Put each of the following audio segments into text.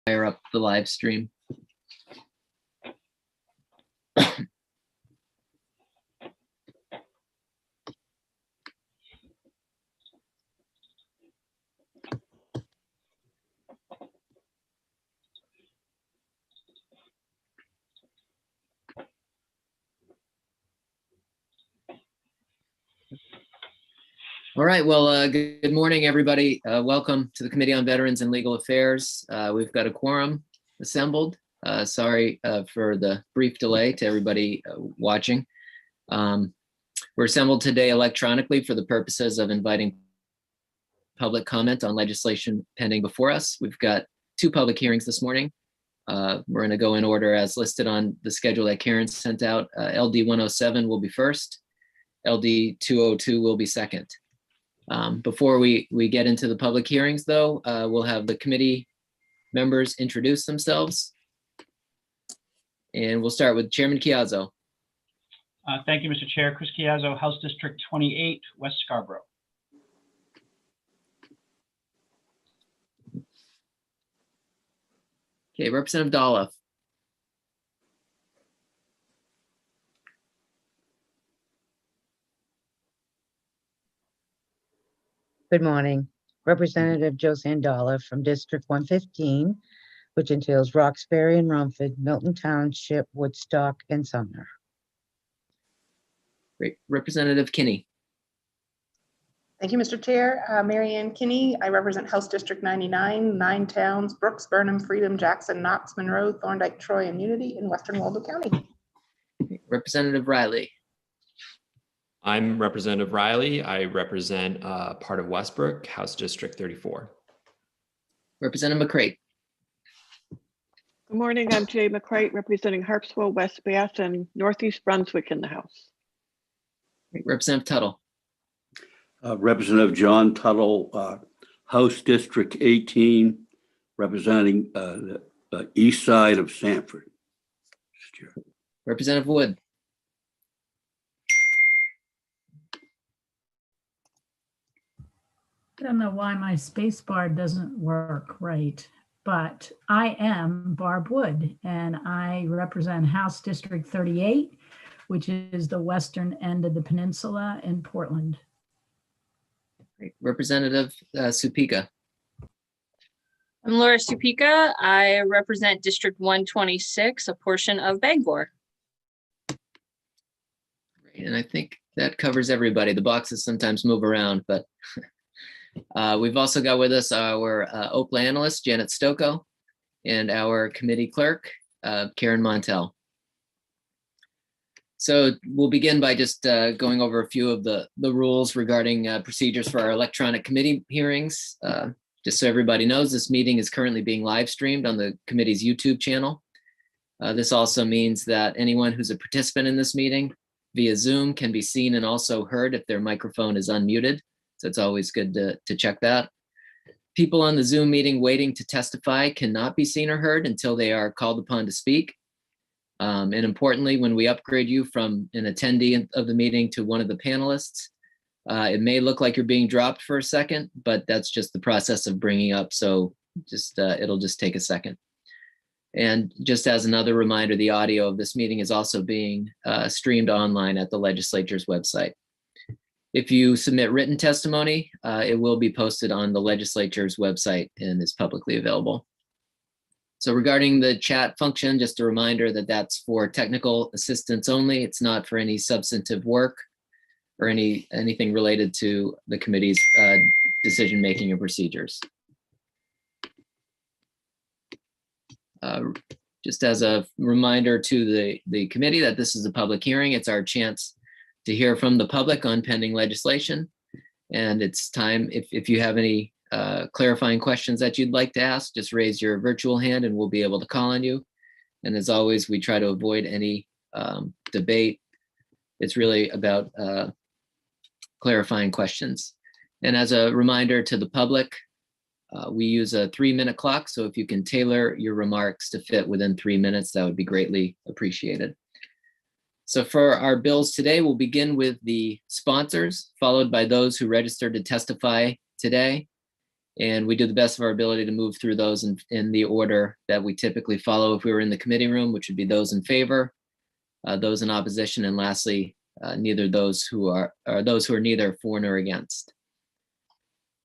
fire up the live stream. All right, well, good morning, everybody. Welcome to the Committee on Veterans and Legal Affairs. We've got a quorum assembled. Sorry for the brief delay to everybody watching. We're assembled today electronically for the purposes of inviting public comment on legislation pending before us. We've got 2 public hearings this morning. We're going to go in order as listed on the schedule that Karen sent out. LD 107 will be first. LD 202 will be second. Before we get into the public hearings, though, we'll have the committee members introduce themselves. And we'll start with Chairman Chiazzo. Thank you, Mr. Chair. Chris Chiazzo, House District 28, West Scarborough. Okay, Representative Dolph. Good morning. Representative Joe Sandola from District 115, which entails Roxbury and Romford, Milton Township, Woodstock, and Sumner. Great. Representative Kinney. Thank you, Mr. Chair. Mary Ann Kinney. I represent House District 99, 9 towns, Brooks, Burnham, Freedom, Jackson, Knox, Monroe, Thorndike, Troy, and Unity in Western Waldo County. Representative Riley. I'm Representative Riley. I represent part of Westbrook, House District 34. Representative McCrate. Good morning. I'm Jay McCrate, representing Harpswell, West Bath, and Northeast Brunswick in the House. Representative Tuttle. Representative John Tuttle, House District 18, representing the east side of Sanford. Representative Wood. I don't know why my space bar doesn't work right, but I am Barb Wood, and I represent House District 38, which is the western end of the peninsula in Portland. Representative Supika. I'm Laura Supika. I represent District 126, a portion of Bangor. Great, and I think that covers everybody. The boxes sometimes move around, but we've also got with us our OPLA analyst, Janet Stocco, and our committee clerk, Karen Montel. So we'll begin by just going over a few of the rules regarding procedures for our electronic committee hearings. Just so everybody knows, this meeting is currently being live streamed on the committee's YouTube channel. This also means that anyone who's a participant in this meeting via Zoom can be seen and also heard if their microphone is unmuted. So it's always good to check that. People on the Zoom meeting waiting to testify cannot be seen or heard until they are called upon to speak. And importantly, when we upgrade you from an attendee of the meeting to one of the panelists, it may look like you're being dropped for a second, but that's just the process of bringing up. So just it'll just take a second. And just as another reminder, the audio of this meeting is also being streamed online at the legislature's website. If you submit written testimony, it will be posted on the legislature's website and is publicly available. So regarding the chat function, just a reminder that that's for technical assistance only. It's not for any substantive work or anything related to the committee's decision-making and procedures. Just as a reminder to the committee that this is a public hearing, it's our chance to hear from the public on pending legislation. And it's time, if you have any clarifying questions that you'd like to ask, just raise your virtual hand and we'll be able to call on you. And as always, we try to avoid any debate. It's really about clarifying questions. And as a reminder to the public, we use a 3-minute clock. So if you can tailor your remarks to fit within 3 minutes, that would be greatly appreciated. So for our bills today, we'll begin with the sponsors, followed by those who registered to testify today. And we do the best of our ability to move through those in the order that we typically follow if we were in the committee room, which would be those in favor, those in opposition, and lastly, those who are neither for nor against.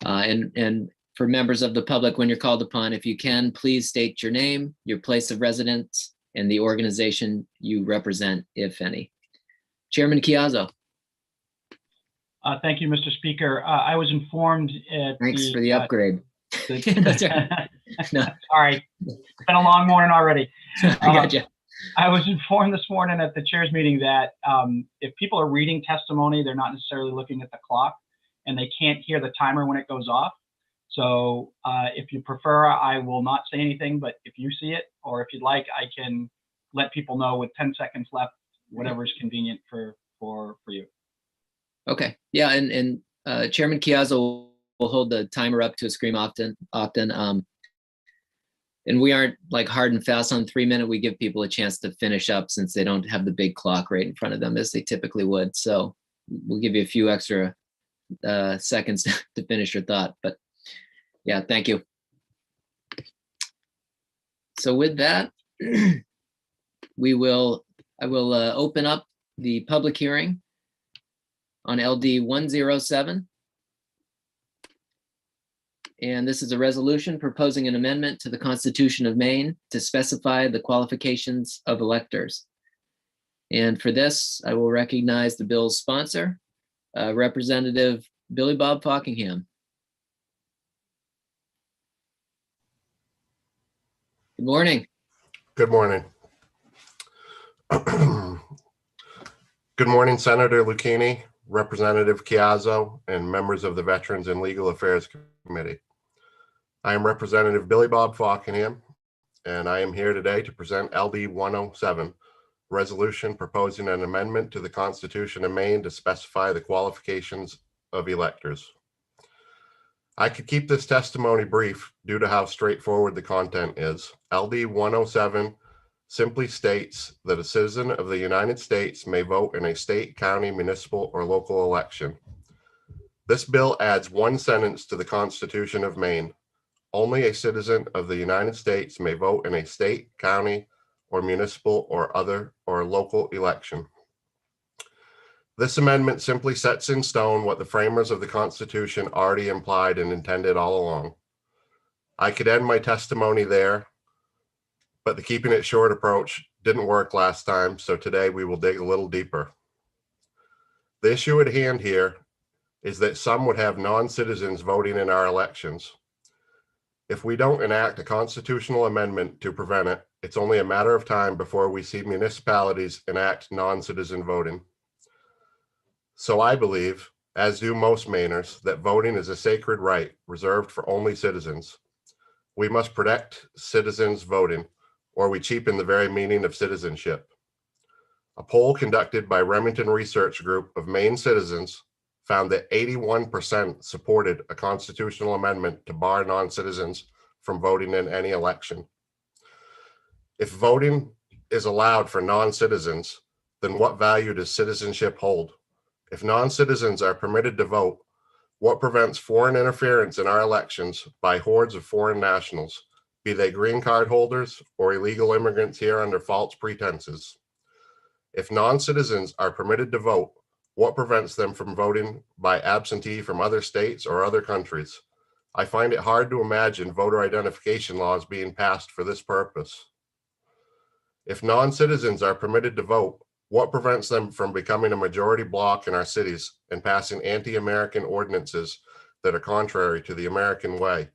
And for members of the public, when you're called upon, if you can, please state your name, your place of residence, and the organization you represent, if any. Chairman Chiazzo. Thank you, Mr. Speaker. I was informed at Thanks for the upgrade. That's right. No. Sorry, it's been a long morning already. I got you. I was informed this morning at the chair's meeting that if people are reading testimony, they're not necessarily looking at the clock, and they can't hear the timer when it goes off. So if you prefer, I will not say anything, but if you see it, or if you'd like, I can let people know with 10 seconds left, whatever is convenient for you. Okay, yeah, and Chairman Chiazzo will hold the timer up to a screen often. And we aren't like hard and fast on 3 minute. We give people a chance to finish up since they don't have the big clock right in front of them as they typically would. So we'll give you a few extra seconds to finish your thought. But yeah, thank you. So with that, I will open up the public hearing on LD 107. And this is a resolution proposing an amendment to the Constitution of Maine to specify the qualifications of electors. And for this, I will recognize the bill's sponsor, Representative Billy Bob Fockingham. Good morning. Good morning. Good morning, Senator Lucchini, Representative Chiazzo, and members of the Veterans and Legal Affairs Committee. I am Representative Billy Bob Fockingham, and I am here today to present LD 107, resolution proposing an amendment to the Constitution of Maine to specify the qualifications of electors. I could keep this testimony brief due to how straightforward the content is. LD 107 simply states that a citizen of the United States may vote in a state, county, municipal, or local election. This bill adds one sentence to the Constitution of Maine. Only a citizen of the United States may vote in a state, county, or municipal or local election. This amendment simply sets in stone what the framers of the Constitution already implied and intended all along. I could end my testimony there, but the keeping it short approach didn't work last time, so today we will dig a little deeper. The issue at hand here is that some would have non-citizens voting in our elections. If we don't enact a constitutional amendment to prevent it, it's only a matter of time before we see municipalities enact non-citizen voting. So I believe, as do most Mainers, that voting is a sacred right reserved for only citizens. We must protect citizens voting, or we cheapen the very meaning of citizenship. A poll conducted by Remington Research Group of Maine citizens found that 81% supported a constitutional amendment to bar non-citizens from voting in any election. If voting is allowed for non-citizens, then what value does citizenship hold? If non-citizens are permitted to vote, what prevents foreign interference in our elections by hordes of foreign nationals, be they green card holders or illegal immigrants here under false pretenses? If non-citizens are permitted to vote, what prevents them from voting by absentee from other states or other countries? I find it hard to imagine voter identification laws being passed for this purpose. If non-citizens are permitted to vote, what prevents them from becoming a majority bloc in our cities and passing anti-American ordinances that are contrary to the American way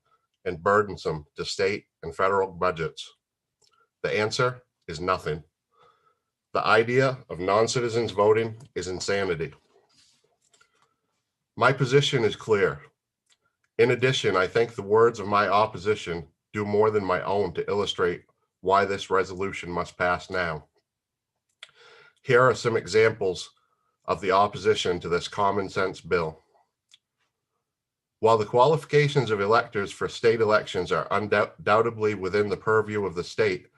and burdensome to state and federal budgets? The answer is nothing. The idea of non-citizens voting is insanity. My position is clear. In addition, I think the words of my opposition do more than my own to illustrate why this resolution must pass now. Here are some examples of the opposition to this common sense bill. While the qualifications of electors for state elections are undoubtedly within the purview of the state,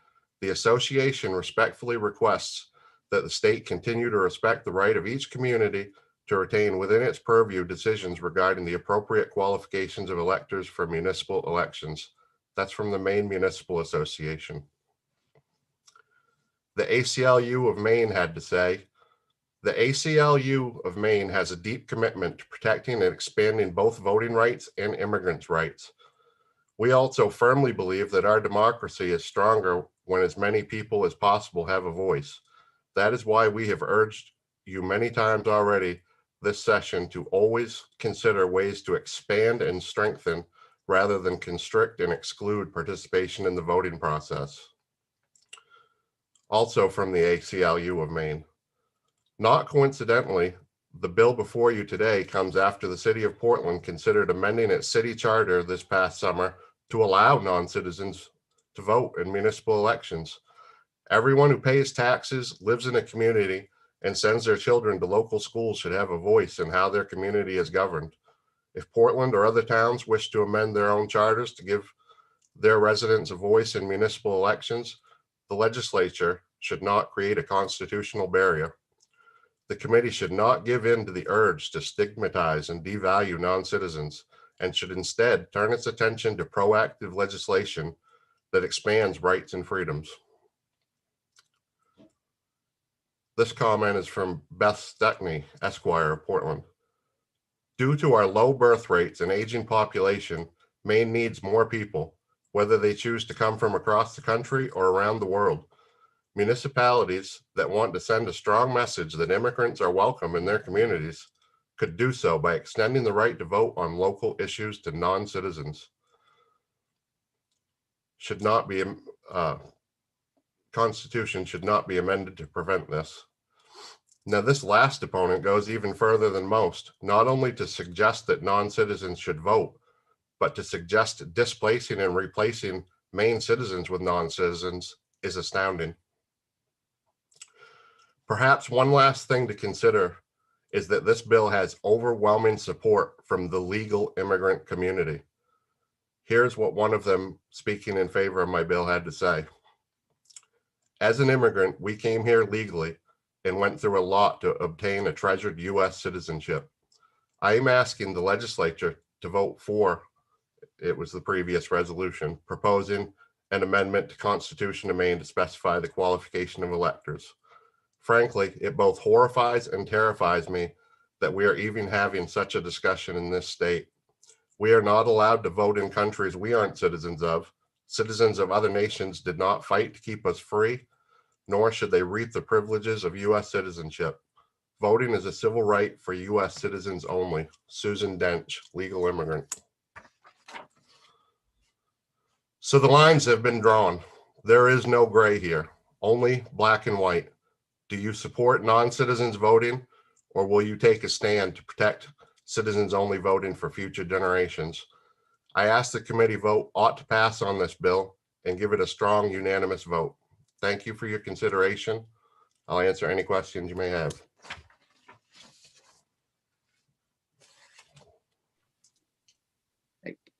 the association respectfully requests that the state continue to respect the right of each community to retain within its purview decisions regarding the appropriate qualifications of electors for municipal elections. That's from the Maine Municipal Association. The ACLU of Maine had to say, the ACLU of Maine has a deep commitment to protecting and expanding both voting rights and immigrants' rights. We also firmly believe that our democracy is stronger when as many people as possible have a voice. That is why we have urged you many times already this session to always consider ways to expand and strengthen rather than constrict and exclude participation in the voting process. Also from the ACLU of Maine. Not coincidentally, the bill before you today comes after the city of Portland considered amending its city charter this past summer to allow non-citizens to vote in municipal elections. Everyone who pays taxes, lives in a community, and sends their children to local schools should have a voice in how their community is governed. If Portland or other towns wish to amend their own charters to give their residents a voice in municipal elections, the legislature should not create a constitutional barrier. The committee should not give in to the urge to stigmatize and devalue non-citizens and should instead turn its attention to proactive legislation that expands rights and freedoms. This comment is from Beth Steckney, Esquire of Portland. Due to our low birth rates and aging population, Maine needs more people, whether they choose to come from across the country or around the world. Municipalities that want to send a strong message that immigrants are welcome in their communities could do so by extending the right to vote on local issues to non-citizens. Constitution should not be amended to prevent this. Now, this last opponent goes even further than most, not only to suggest that non-citizens should vote, but to suggest displacing and replacing Maine citizens with non-citizens is astounding. Perhaps one last thing to consider is that this bill has overwhelming support from the legal immigrant community. Here's what one of them speaking in favor of my bill had to say. As an immigrant, we came here legally and went through a lot to obtain a treasured US citizenship. I am asking the legislature to vote for, it was the previous resolution, proposing an amendment to Constitution of Maine to specify the qualification of electors. Frankly, it both horrifies and terrifies me that we are even having such a discussion in this state. We are not allowed to vote in countries we aren't citizens of. Citizens of other nations did not fight to keep us free, nor should they reap the privileges of US citizenship. Voting is a civil right for US citizens only. Susan Dench, legal immigrant. So the lines have been drawn. There is no gray here, only black and white. Do you support non-citizens voting, or will you take a stand to protect citizens only voting for future generations? I ask the committee vote ought to pass on this bill and give it a strong unanimous vote. Thank you for your consideration. I'll answer any questions you may have.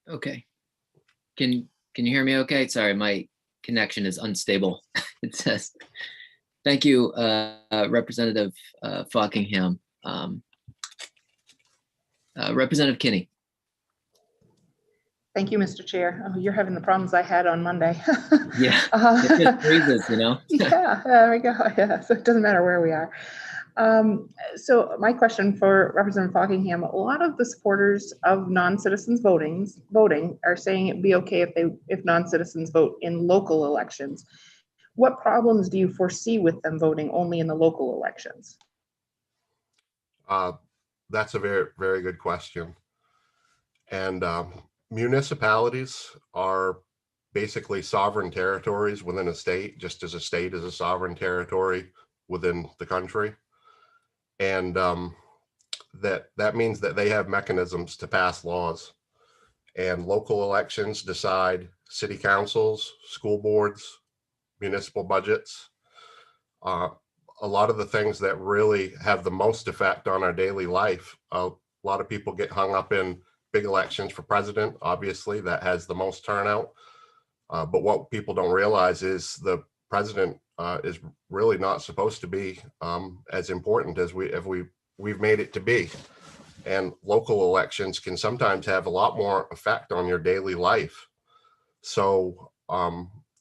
Okay. Can you hear me okay? Sorry, my connection is unstable. It says. Thank you, Representative Fockingham. Representative Kinney. Thank you, Mr. Chair. Oh, you're having the problems I had on Monday. Yeah, it just freezes, you know? Yeah, there we go. Yeah, so it doesn't matter where we are. So my question for Representative Fockingham, a lot of the supporters of non-citizens voting are saying it'd be okay if non-citizens vote in local elections. What problems do you foresee with them voting only in the local elections? That's a very, very good question. And municipalities are basically sovereign territories within a state, just as a state is a sovereign territory within the country. And that means that they have mechanisms to pass laws. And local elections decide city councils, school boards, municipal budgets. A lot of the things that really have the most effect on our daily life. A lot of people get hung up in big elections for president. Obviously, that has the most turnout. But what people don't realize is the president is really not supposed to be as important as we we've made it to be. And local elections can sometimes have a lot more effect on your daily life. So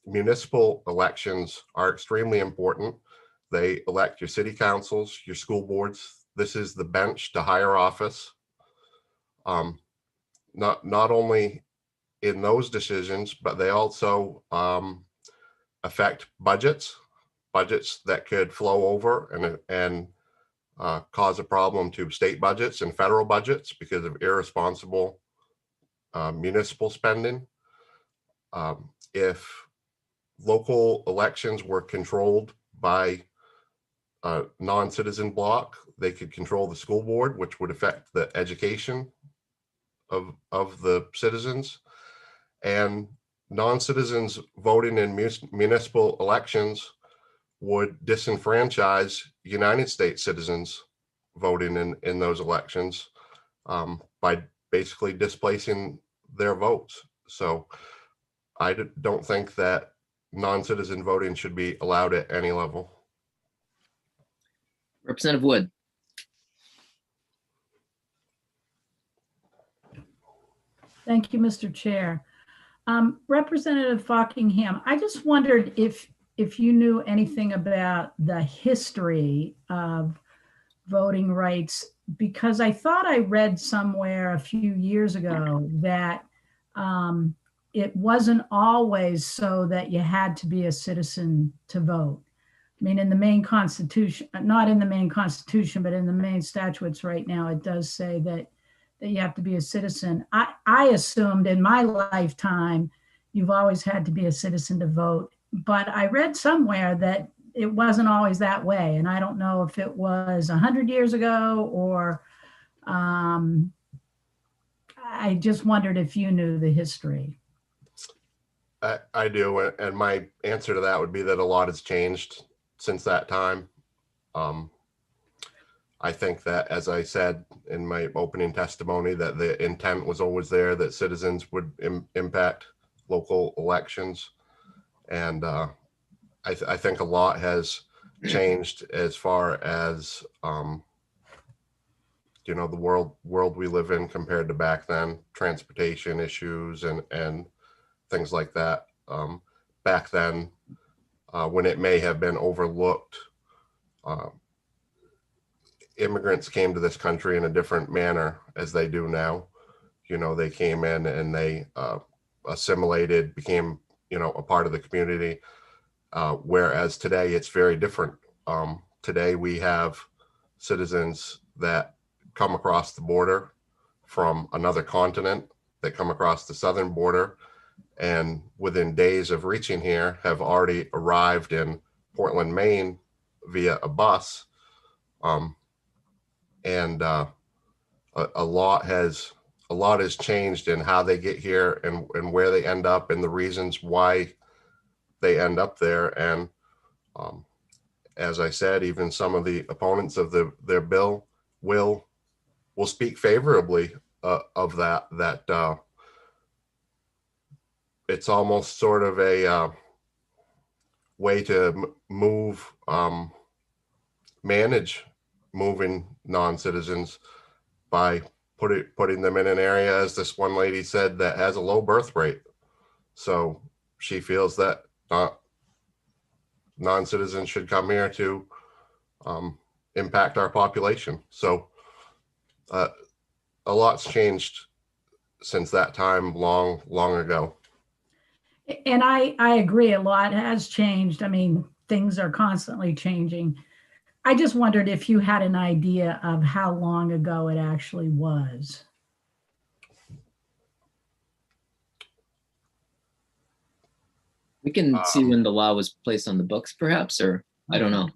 municipal elections are extremely important. They elect your city councils, your school boards. This is the bench to higher office. Not only in those decisions, but they also affect budgets that could flow over and cause a problem to state budgets and federal budgets because of irresponsible municipal spending. If local elections were controlled by a non-citizen bloc, they could control the school board, which would affect the education of the citizens. And non-citizens voting in municipal elections would disenfranchise United States citizens voting in those elections by basically displacing their votes. So I don't think that non-citizen voting should be allowed at any level. Representative Wood. Thank you, Mr. Chair. Representative Fockingham, I just wondered if you knew anything about the history of voting rights, because I thought I read somewhere a few years ago that it wasn't always so that you had to be a citizen to vote. I mean, in the main constitution, not in the main constitution, but in the main statutes right now, it does say that you have to be a citizen. I assumed in my lifetime, you've always had to be a citizen to vote, but I read somewhere that it wasn't always that way. And I don't know if it was 100 years ago or I just wondered if you knew the history. I do, and my answer to that would be that a lot has changed since that time. I think that, as I said in my opening testimony, that the intent was always there, that citizens would impact local elections. And I think a lot has changed as far as, the world we live in compared to back then, transportation issues and things like that. Back then, when it may have been overlooked, immigrants came to this country in a different manner as they do now. They came in and they assimilated, became, a part of the community. Whereas today it's very different. Today we have citizens that come across the border from another continent, that come across the southern border, and within days of reaching here have already arrived in Portland, Maine via a bus. And a lot has changed in how they get here and where they end up and the reasons why they end up there. And as I said, even some of the opponents of their bill will speak favorably of that. It's almost sort of a way to manage moving non-citizens by putting them in an area, as this one lady said, that has a low birth rate. So she feels that non-citizens should come here to impact our population. So a lot's changed since that time long ago. And I agree, a lot has changed. I mean, things are constantly changing. I just wondered if you had an idea of how long ago it actually was. We can see when the law was placed on the books, perhaps, or I don't know.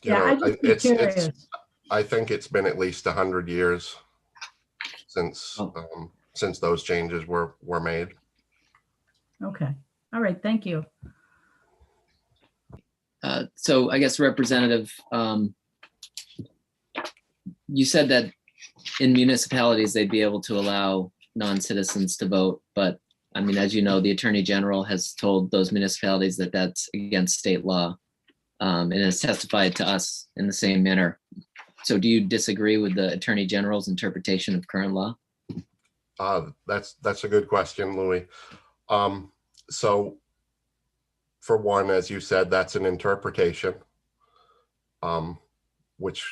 I'd just be curious. I think it's been at least 100 years since those changes were made. Okay. All right. Thank you. So I guess Representative, you said that in municipalities, they'd be able to allow non-citizens to vote. But I mean, as you know, the Attorney General has told those municipalities that that's against state law and has testified to us in the same manner. So do you disagree with the Attorney General's interpretation of current law? That's a good question, Louis. So for one, as you said, that's an interpretation, which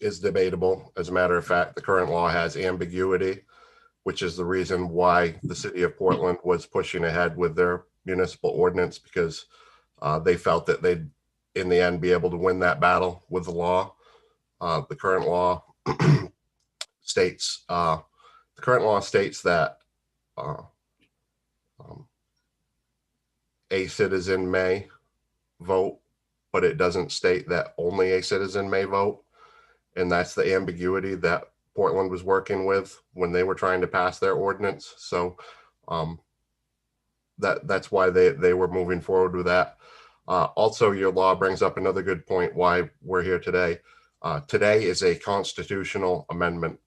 is debatable. As a matter of fact, the current law has ambiguity, which is the reason why the city of Portland was pushing ahead with their municipal ordinance, because they felt that they'd in the end be able to win that battle with the law. The current law states that a citizen may vote, but it doesn't state that only a citizen may vote. And that's the ambiguity that Portland was working with when they were trying to pass their ordinance. So that's why they were moving forward with that. Also, your law brings up another good point why we're here today. Today is a constitutional amendment,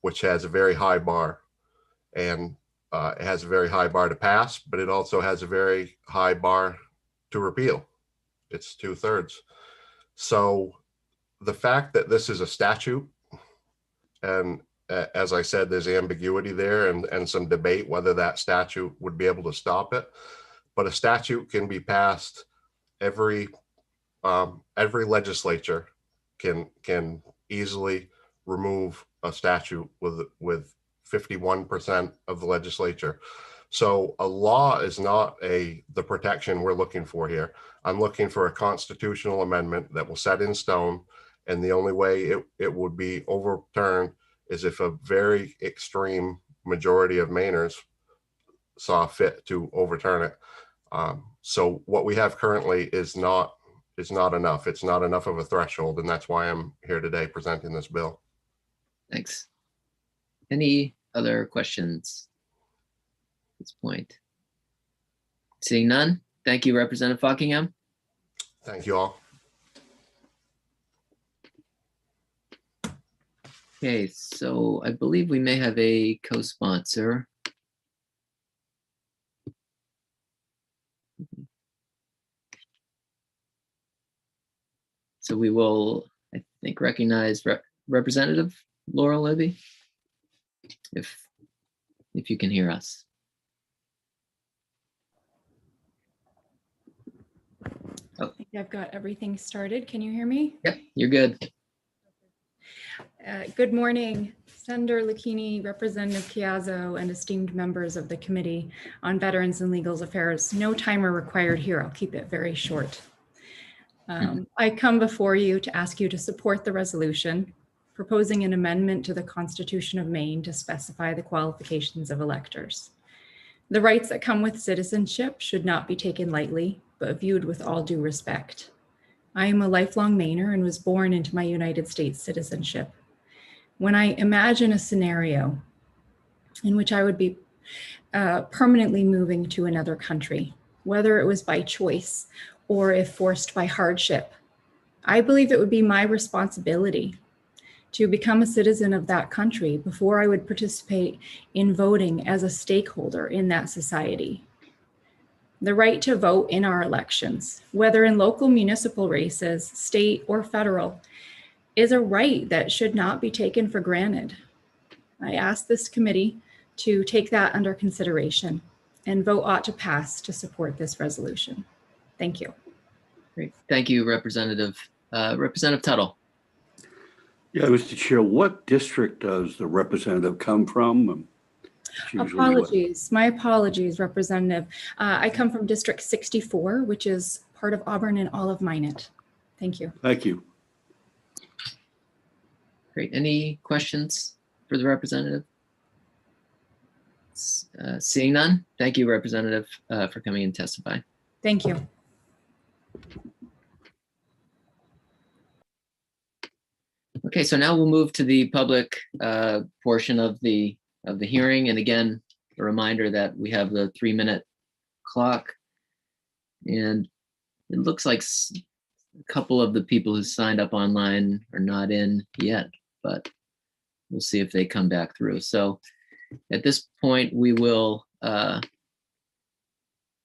which has a very high bar, and it has a very high bar to pass, but it also has a very high bar to repeal. It's 2/3. So the fact that this is a statute, and as I said, there's ambiguity there and some debate whether that statute would be able to stop it, but a statute can be passed. Every legislature can easily remove a statute with 51% of the legislature. So a law is not the protection we're looking for here. I'm looking for a constitutional amendment that will set in stone, and the only way it would be overturned is if a very extreme majority of Mainers saw fit to overturn it. So what we have currently is not enough. It's not enough of a threshold, and that's why I'm here today presenting this bill. Thanks. Any other questions at this point? Seeing none, thank you, Representative Fockingham. Thank you all. Okay, so I believe we may have a co-sponsor. So we will, I think, recognize Representative Laurel Libby, if you can hear us. I think I've got everything started. Can you hear me? Yep, you're good. Good morning, Senator Lucchini, Representative Chiazzo, and esteemed members of the Committee on Veterans and Legal Affairs. No timer required here. I'll keep it very short. I come before you to ask you to support the resolution proposing an amendment to the Constitution of Maine to specify the qualifications of electors. The rights that come with citizenship should not be taken lightly, but viewed with all due respect. I am a lifelong Mainer and was born into my United States citizenship. When I imagine a scenario in which I would be permanently moving to another country, whether it was by choice or if forced by hardship, I believe it would be my responsibility to become a citizen of that country before I would participate in voting as a stakeholder in that society. The right to vote in our elections, whether in local municipal races, state or federal, is a right that should not be taken for granted. I ask this committee to take that under consideration, and vote ought to pass to support this resolution. Thank you. Great. Thank you, Representative. Representative Tuttle. Yeah, Mr. Chair, what district does the representative come from? Apologies. My apologies, Representative. I come from District 64, which is part of Auburn and all of Minot. Thank you. Thank you. Great. Any questions for the representative? Seeing none, thank you, Representative, for coming and testify. Thank you. Okay, so now we'll move to the public portion of the hearing. And again, a reminder that we have the 3-minute clock. And it looks like a couple of the people who signed up online are not in yet, but we'll see if they come back through. So at this point, we will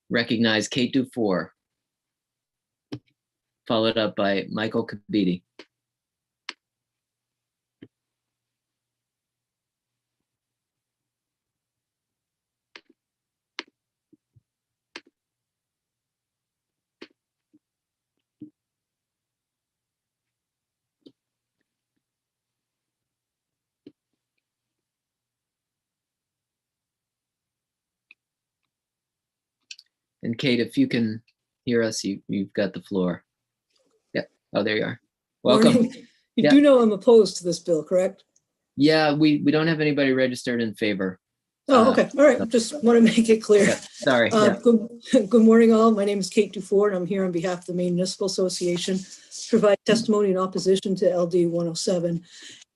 recognize Kate Dufour, followed up by Michael Kabidi. And Kate, if you can hear us, you've got the floor. Yep. Oh, there you are. Welcome. Morning. You Yeah. do know I'm opposed to this bill, correct? Yeah, we don't have anybody registered in favor. Oh, okay. All right. Just want to make it clear. Yeah, sorry. Yeah. Good morning, all. My name is Kate Dufour, and I'm here on behalf of the Maine Municipal Association to provide testimony in opposition to LD 107.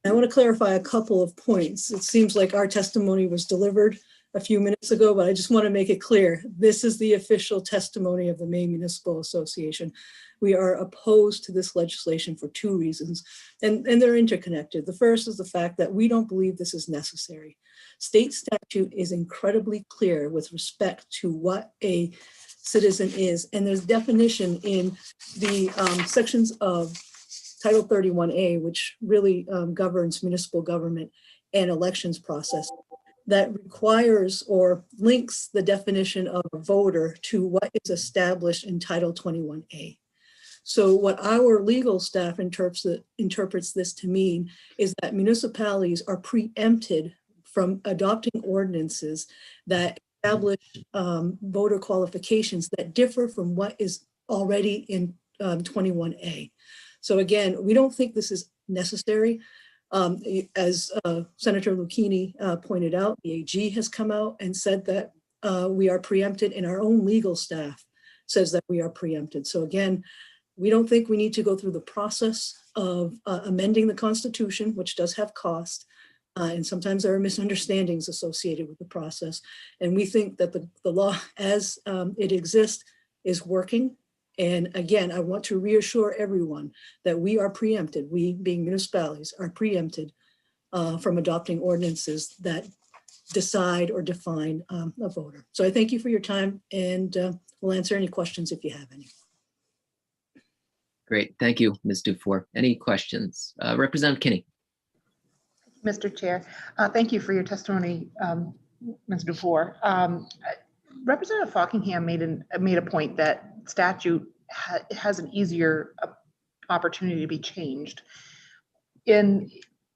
I want to clarify a couple of points. It seems like our testimony was delivered a few minutes ago, but I just want to make it clear. This is the official testimony of the Maine Municipal Association. We are opposed to this legislation for two reasons, and they're interconnected. The first is the fact that we don't believe this is necessary. State statute is incredibly clear with respect to what a citizen is, and there's definition in the sections of Title 31A, which really governs municipal government and elections process, that requires or links the definition of a voter to what is established in Title 21A. So what our legal staff interprets this to mean is that municipalities are preempted from adopting ordinances that establish voter qualifications that differ from what is already in 21A. So again, we don't think this is necessary. As Senator Lucchini pointed out, the AG has come out and said that we are preempted, and our own legal staff says that we are preempted. So again, we don't think we need to go through the process of amending the Constitution, which does have cost. And sometimes there are misunderstandings associated with the process. And we think that the law as it exists is working. And again, I want to reassure everyone that we are preempted, we being municipalities are preempted from adopting ordinances that decide or define a voter. So I thank you for your time, and we'll answer any questions if you have any. Great. Thank you, Ms. Dufour. Any questions? Representative Kinney. Mr. Chair, thank you for your testimony, Ms. Dufour. Representative Fockingham made a point that statute has an easier opportunity to be changed. And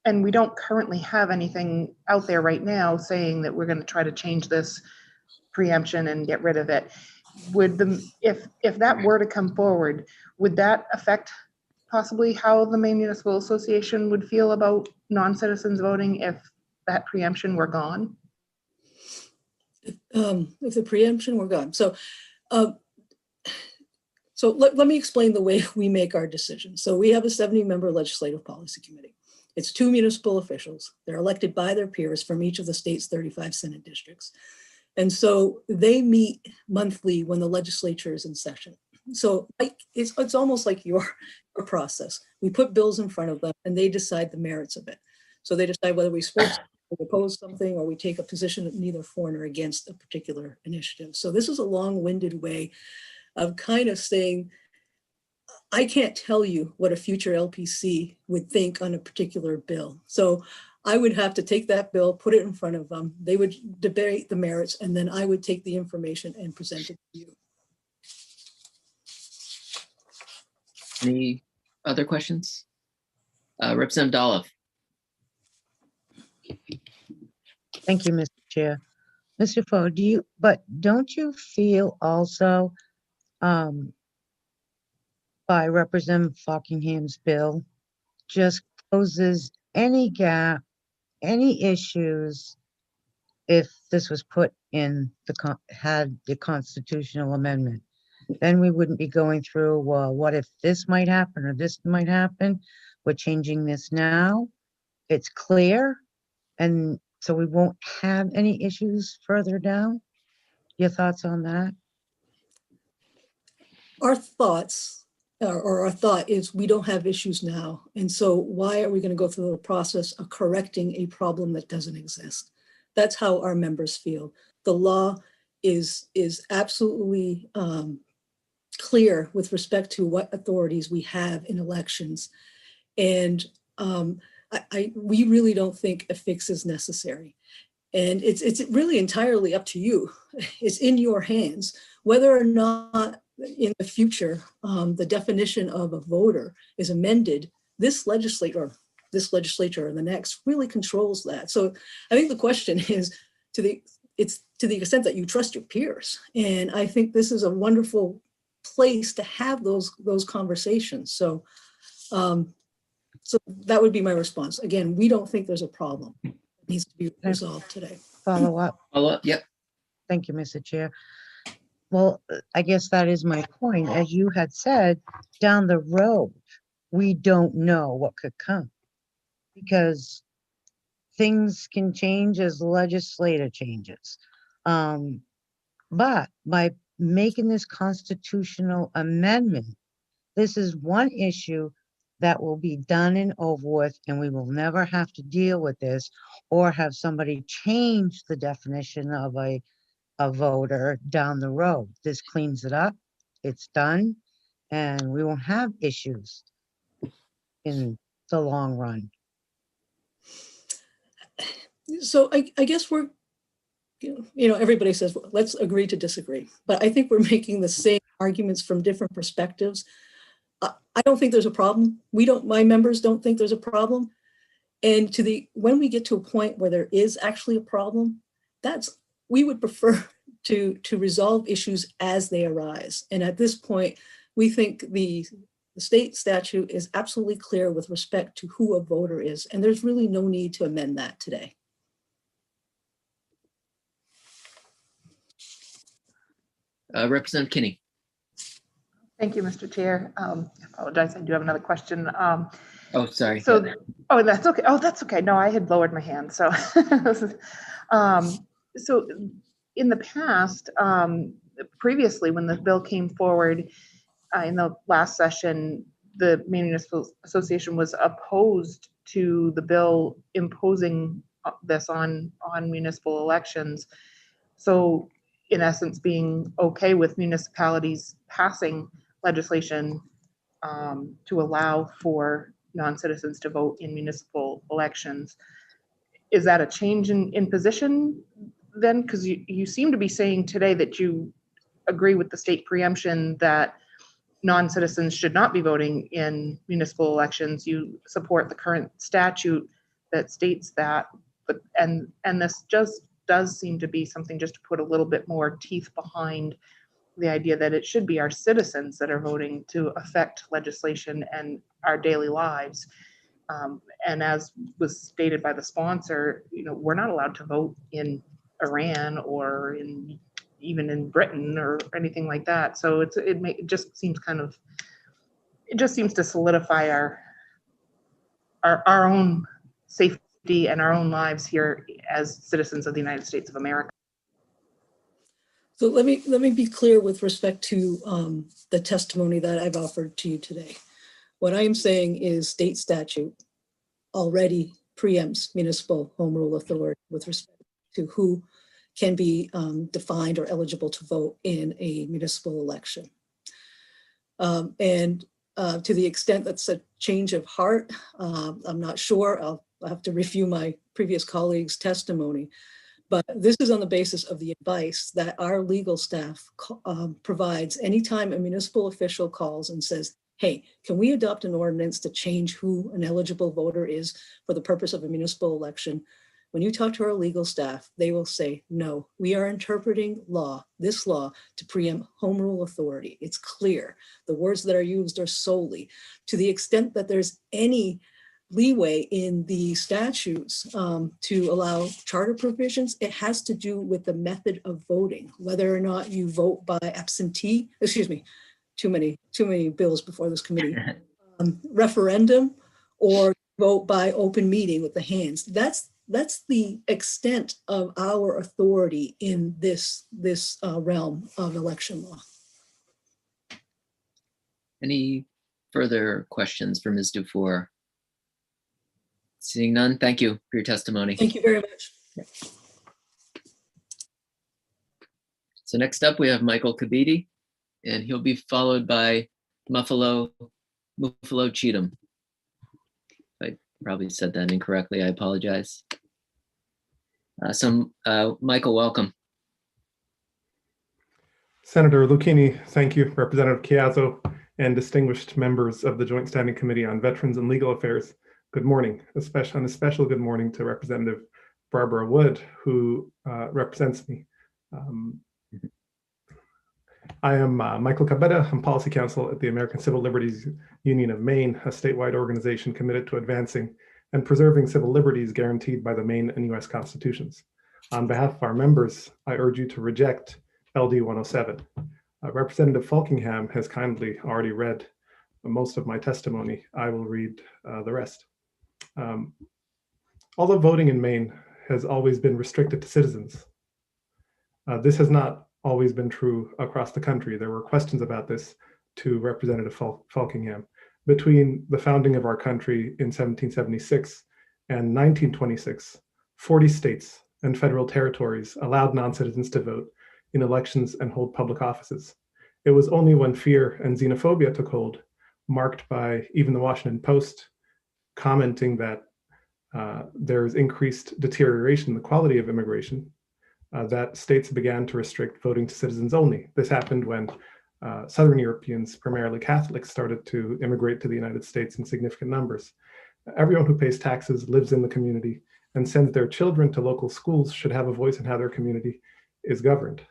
we don't currently have anything out there right now saying that we're going to try to change this preemption and get rid of it. If that were to come forward, would that affect possibly how the Maine Municipal Association would feel about non-citizens voting if that preemption were gone? If the preemption were gone. So let me explain the way we make our decisions. So we have a 70-member legislative policy committee. It's 2 municipal officials. They're elected by their peers from each of the state's 35 Senate districts. And so they meet monthly when the legislature is in session. So it's almost like your process. We put bills in front of them and they decide the merits of it. So they decide whether we support something, we oppose something, or we take a position neither for nor against a particular initiative. So this is a long-winded way of kind of saying, I can't tell you what a future LPC would think on a particular bill. So I would have to take that bill, put it in front of them. They would debate the merits, and then I would take the information and present it to you. Any other questions? Representative Dolph. Thank you, Mr. Chair. Mr. Foe, don't you feel also by Representative Fockingham's bill just closes any gap, any issues if this was put in had the constitutional amendment? Then we wouldn't be going through, well, what if this might happen or this might happen? We're changing this now. It's clear. And so we won't have any issues further down. Your thoughts on that? Our thoughts, or our thought is we don't have issues now. And so why are we going to go through the process of correcting a problem that doesn't exist? That's how our members feel. The law is absolutely clear with respect to what authorities we have in elections. And we really don't think a fix is necessary. And it's really entirely up to you. It's in your hands, whether or not in the future the definition of a voter is amended. This legislature or the next really controls that. So I think the question is, to the extent that you trust your peers. And I think this is a wonderful place to have those conversations. So, so that would be my response. Again, we don't think there's a problem. It needs to be resolved today. Follow up. Follow up. Yep. Thank you, Mr. Chair. Well, I guess that is my point. As you had said, down the road, we don't know what could come because things can change as legislature changes. But by making this constitutional amendment, this is one issue that will be done and over with, and we will never have to deal with this or have somebody change the definition of a voter down the road. This cleans it up, it's done, and we won't have issues in the long run. So I guess we're, everybody says, well, let's agree to disagree. But I think we're making the same arguments from different perspectives. I don't think there's a problem. My members don't think there's a problem. And when we get to a point where there is actually a problem, we would prefer to resolve issues as they arise. And at this point, we think the state statute is absolutely clear with respect to who a voter is. And there's really no need to amend that today. Representative Kinney. Thank you, Mr. Chair. I apologize. I do have another question. Oh, sorry. So, Yeah. oh, that's okay. Oh, that's okay. No, I had lowered my hand. So, so in the past, previously, when the bill came forward in the last session, the Maine Municipal Association was opposed to the bill imposing this on municipal elections. So, in essence, being okay with municipalities passing legislation to allow for non-citizens to vote in municipal elections. Is that a change in position then? Because you seem to be saying today that you agree with the state preemption that non-citizens should not be voting in municipal elections. You support the current statute that states that, but and this just does seem to be something just to put a little bit more teeth behind the idea that it should be our citizens that are voting to affect legislation and our daily lives. And as was stated by the sponsor, we're not allowed to vote in Iran or even in Britain or anything like that. So it just seems to solidify our own safety and our own lives here as citizens of the United States of America. So let me be clear with respect to the testimony that I've offered to you today. What I am saying is state statute already preempts municipal home rule authority with respect to who can be defined or eligible to vote in a municipal election. And to the extent that's a change of heart, I'm not sure. I'll have to review my previous colleague's testimony. But this is on the basis of the advice that our legal staff provides anytime a municipal official calls and says, hey, can we adopt an ordinance to change who an eligible voter is for the purpose of a municipal election? When you talk to our legal staff, they will say, no, we are interpreting this law to preempt home rule authority. It's clear. The words that are used are solely. To the extent that there's any leeway in the statutes to allow charter provisions, it has to do with the method of voting, whether or not you vote by absentee, too many bills before this committee, referendum, or vote by open meeting with the hands. That's the extent of our authority in this realm of election law. Any further questions for Ms. Dufour? Seeing none, thank you for your testimony. Thank you very much. So next up, we have Michael Kabidi, and he'll be followed by Muffalo Cheatham. I probably said that incorrectly. I apologize. Michael, welcome. Senator Lucchini, thank you. Representative Chiazzo and distinguished members of the Joint Standing Committee on Veterans and Legal Affairs. Good morning, a special good morning to Representative Barbara Wood, who represents me. I am Michael Cabetta. I'm policy counsel at the American Civil Liberties Union of Maine, a statewide organization committed to advancing and preserving civil liberties guaranteed by the Maine and US constitutions. On behalf of our members, I urge you to reject LD 107. Representative Falkingham has kindly already read most of my testimony. I will read the rest. Although voting in Maine has always been restricted to citizens, this has not always been true across the country. There were questions about this to Representative Falkingham. Between the founding of our country in 1776 and 1926, 40 states and federal territories allowed non-citizens to vote in elections and hold public offices. It was only when fear and xenophobia took hold, marked by even the Washington Post commenting that there is increased deterioration in the quality of immigration, that states began to restrict voting to citizens only. This happened when Southern Europeans, primarily Catholics, started to immigrate to the United States in significant numbers. Everyone who pays taxes, lives in the community, and sends their children to local schools should have a voice in how their community is governed.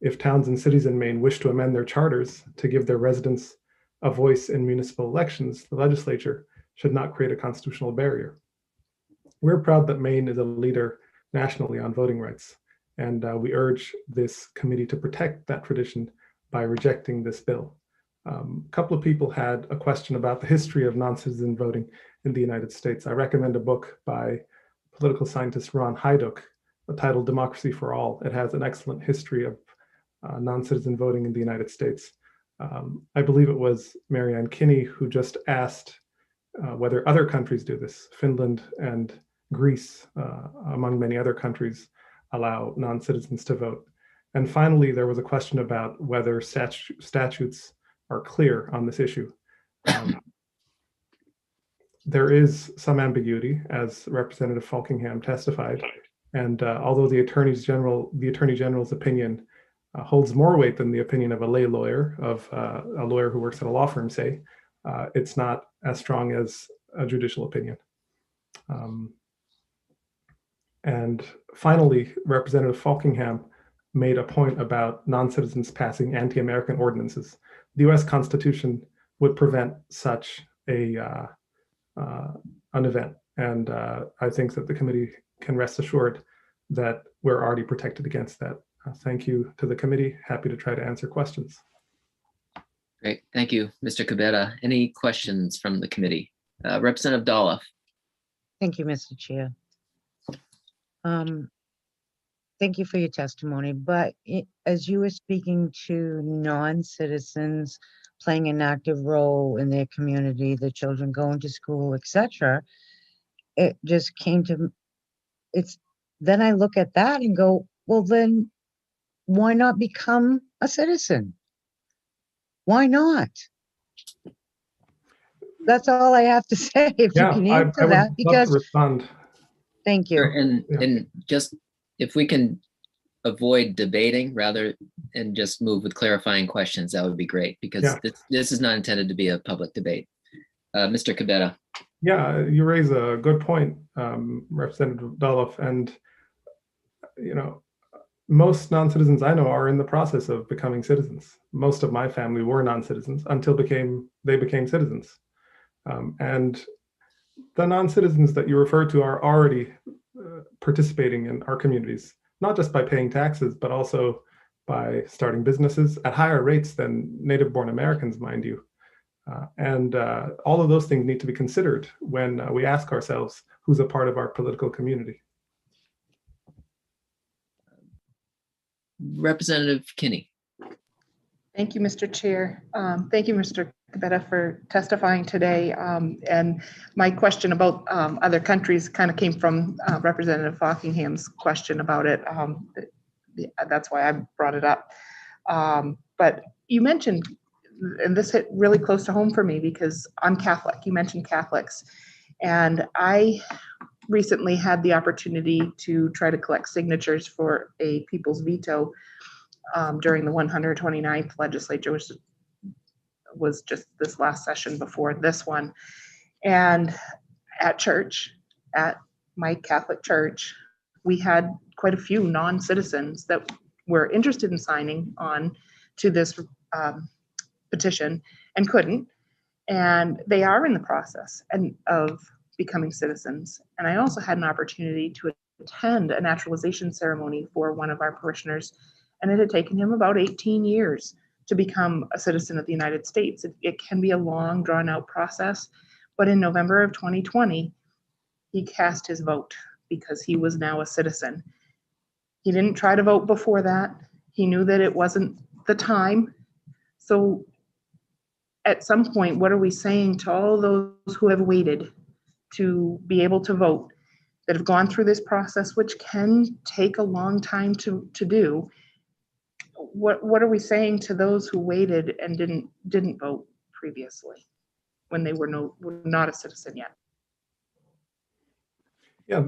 If towns and cities in Maine wish to amend their charters to give their residents a voice in municipal elections, the legislature should not create a constitutional barrier. We're proud that Maine is a leader nationally on voting rights, and we urge this committee to protect that tradition by rejecting this bill. A couple of people had a question about the history of non-citizen voting in the United States. I recommend a book by political scientist Ron Hydock titled Democracy for All. It has an excellent history of non-citizen voting in the United States. I believe it was Marianne Kinney who just asked whether other countries do this. Finland and Greece, among many other countries, allow non-citizens to vote. And finally, there was a question about whether statutes are clear on this issue. There is some ambiguity, as Representative Falkingham testified, and although the Attorney General's opinion holds more weight than the opinion of a lay lawyer, of a lawyer who works at a law firm, say, it's not as strong as a judicial opinion. And finally, Representative Falkingham made a point about non-citizens passing anti-American ordinances. The US Constitution would prevent such an event. And I think that the committee can rest assured that we're already protected against that. Thank you to the committee. Happy to try to answer questions. Great, thank you, Mr. Cabetta. Any questions from the committee? Representative Dolph. Thank you, Mr. Chair. Thank you for your testimony, but as you were speaking to non-citizens playing an active role in their community, the children going to school, etc., it just came to, then I look at that and go, well, then why not become a citizen? Why not? That's all I have to say. If you can answer that, because respond. Thank you. And just if we can avoid debating rather and just move with clarifying questions, that would be great, because this is not intended to be a public debate. Mr. Cabetta. Yeah, you raise a good point, Representative Dolph, and most non-citizens I know are in the process of becoming citizens. Most of my family were non-citizens until they became citizens. And the non-citizens that you refer to are already participating in our communities, not just by paying taxes, but also by starting businesses at higher rates than native-born Americans, mind you. And all of those things need to be considered when we ask ourselves who's a part of our political community. Representative Kinney. Thank you, Mr. Chair. Thank you, Mr. Cabetta, for testifying today. And my question about other countries kind of came from Representative Falkingham's question about it. That's why I brought it up. But you mentioned, and this hit really close to home for me because I'm Catholic. You mentioned Catholics. And I recently had the opportunity to try to collect signatures for a people's veto during the 129th legislature, which was just this last session before this one. And at church, at my Catholic church, we had quite a few non-citizens that were interested in signing on to this petition and couldn't. And they are in the process of becoming citizens. And I also had an opportunity to attend a naturalization ceremony for one of our parishioners, and it had taken him about 18 years to become a citizen of the United States. It can be a long, drawn-out process, but in November of 2020, he cast his vote because he was now a citizen. He didn't try to vote before that. He knew that it wasn't the time. So at some point, what are we saying to all those who have waited to be able to vote, that have gone through this process, which can take a long time to do? What are we saying to those who waited and didn't vote previously when they were not a citizen yet? Yeah,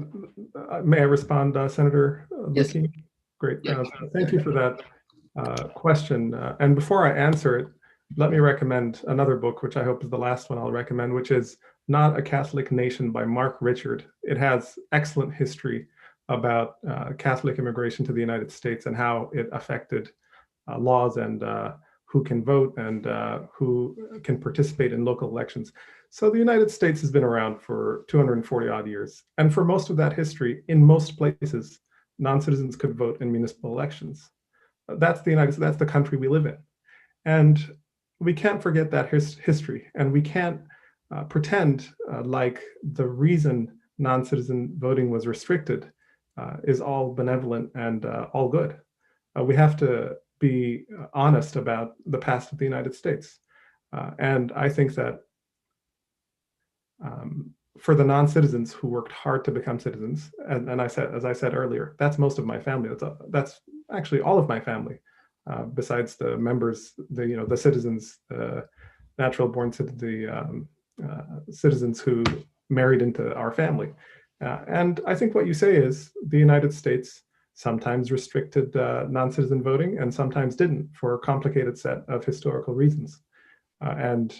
may I respond, Senator Yes. Lucchini? Great. Yeah. Thank you for that question. And before I answer it, let me recommend another book, which I hope is the last one I'll recommend, which is Not a Catholic Nation by Mark Richard. It has excellent history about Catholic immigration to the United States and how it affected laws and who can vote and who can participate in local elections. So the United States has been around for 240 odd years. And for most of that history, in most places, non-citizens could vote in municipal elections. That's the United States, that's the country we live in. And we can't forget that history, and we can't pretend like the reason non-citizen voting was restricted is all benevolent and all good. We have to be honest about the past of the United States. And I think that for the non-citizens who worked hard to become citizens, and as I said earlier, that's most of my family. That's actually all of my family, besides the members, the citizens, natural-born citizens who married into our family. And I think what you say is the United States sometimes restricted non-citizen voting and sometimes didn't for a complicated set of historical reasons. And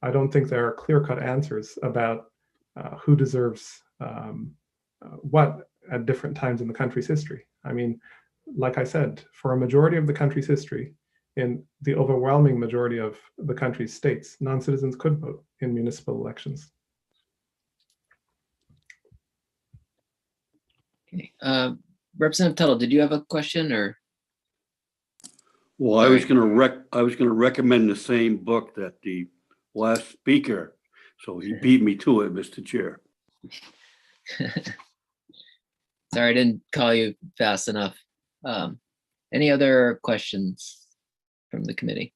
I don't think there are clear-cut answers about who deserves what at different times in the country's history. I mean, like I said, for a majority of the country's history, in the overwhelming majority of the country's states, non-citizens could vote in municipal elections. Okay. Representative Tuttle, did you have a question or? Well, I was going to recommend the same book that the last speaker, so he beat me to it, Mr. Chair. Sorry, I didn't call you fast enough. Any other questions from the committee?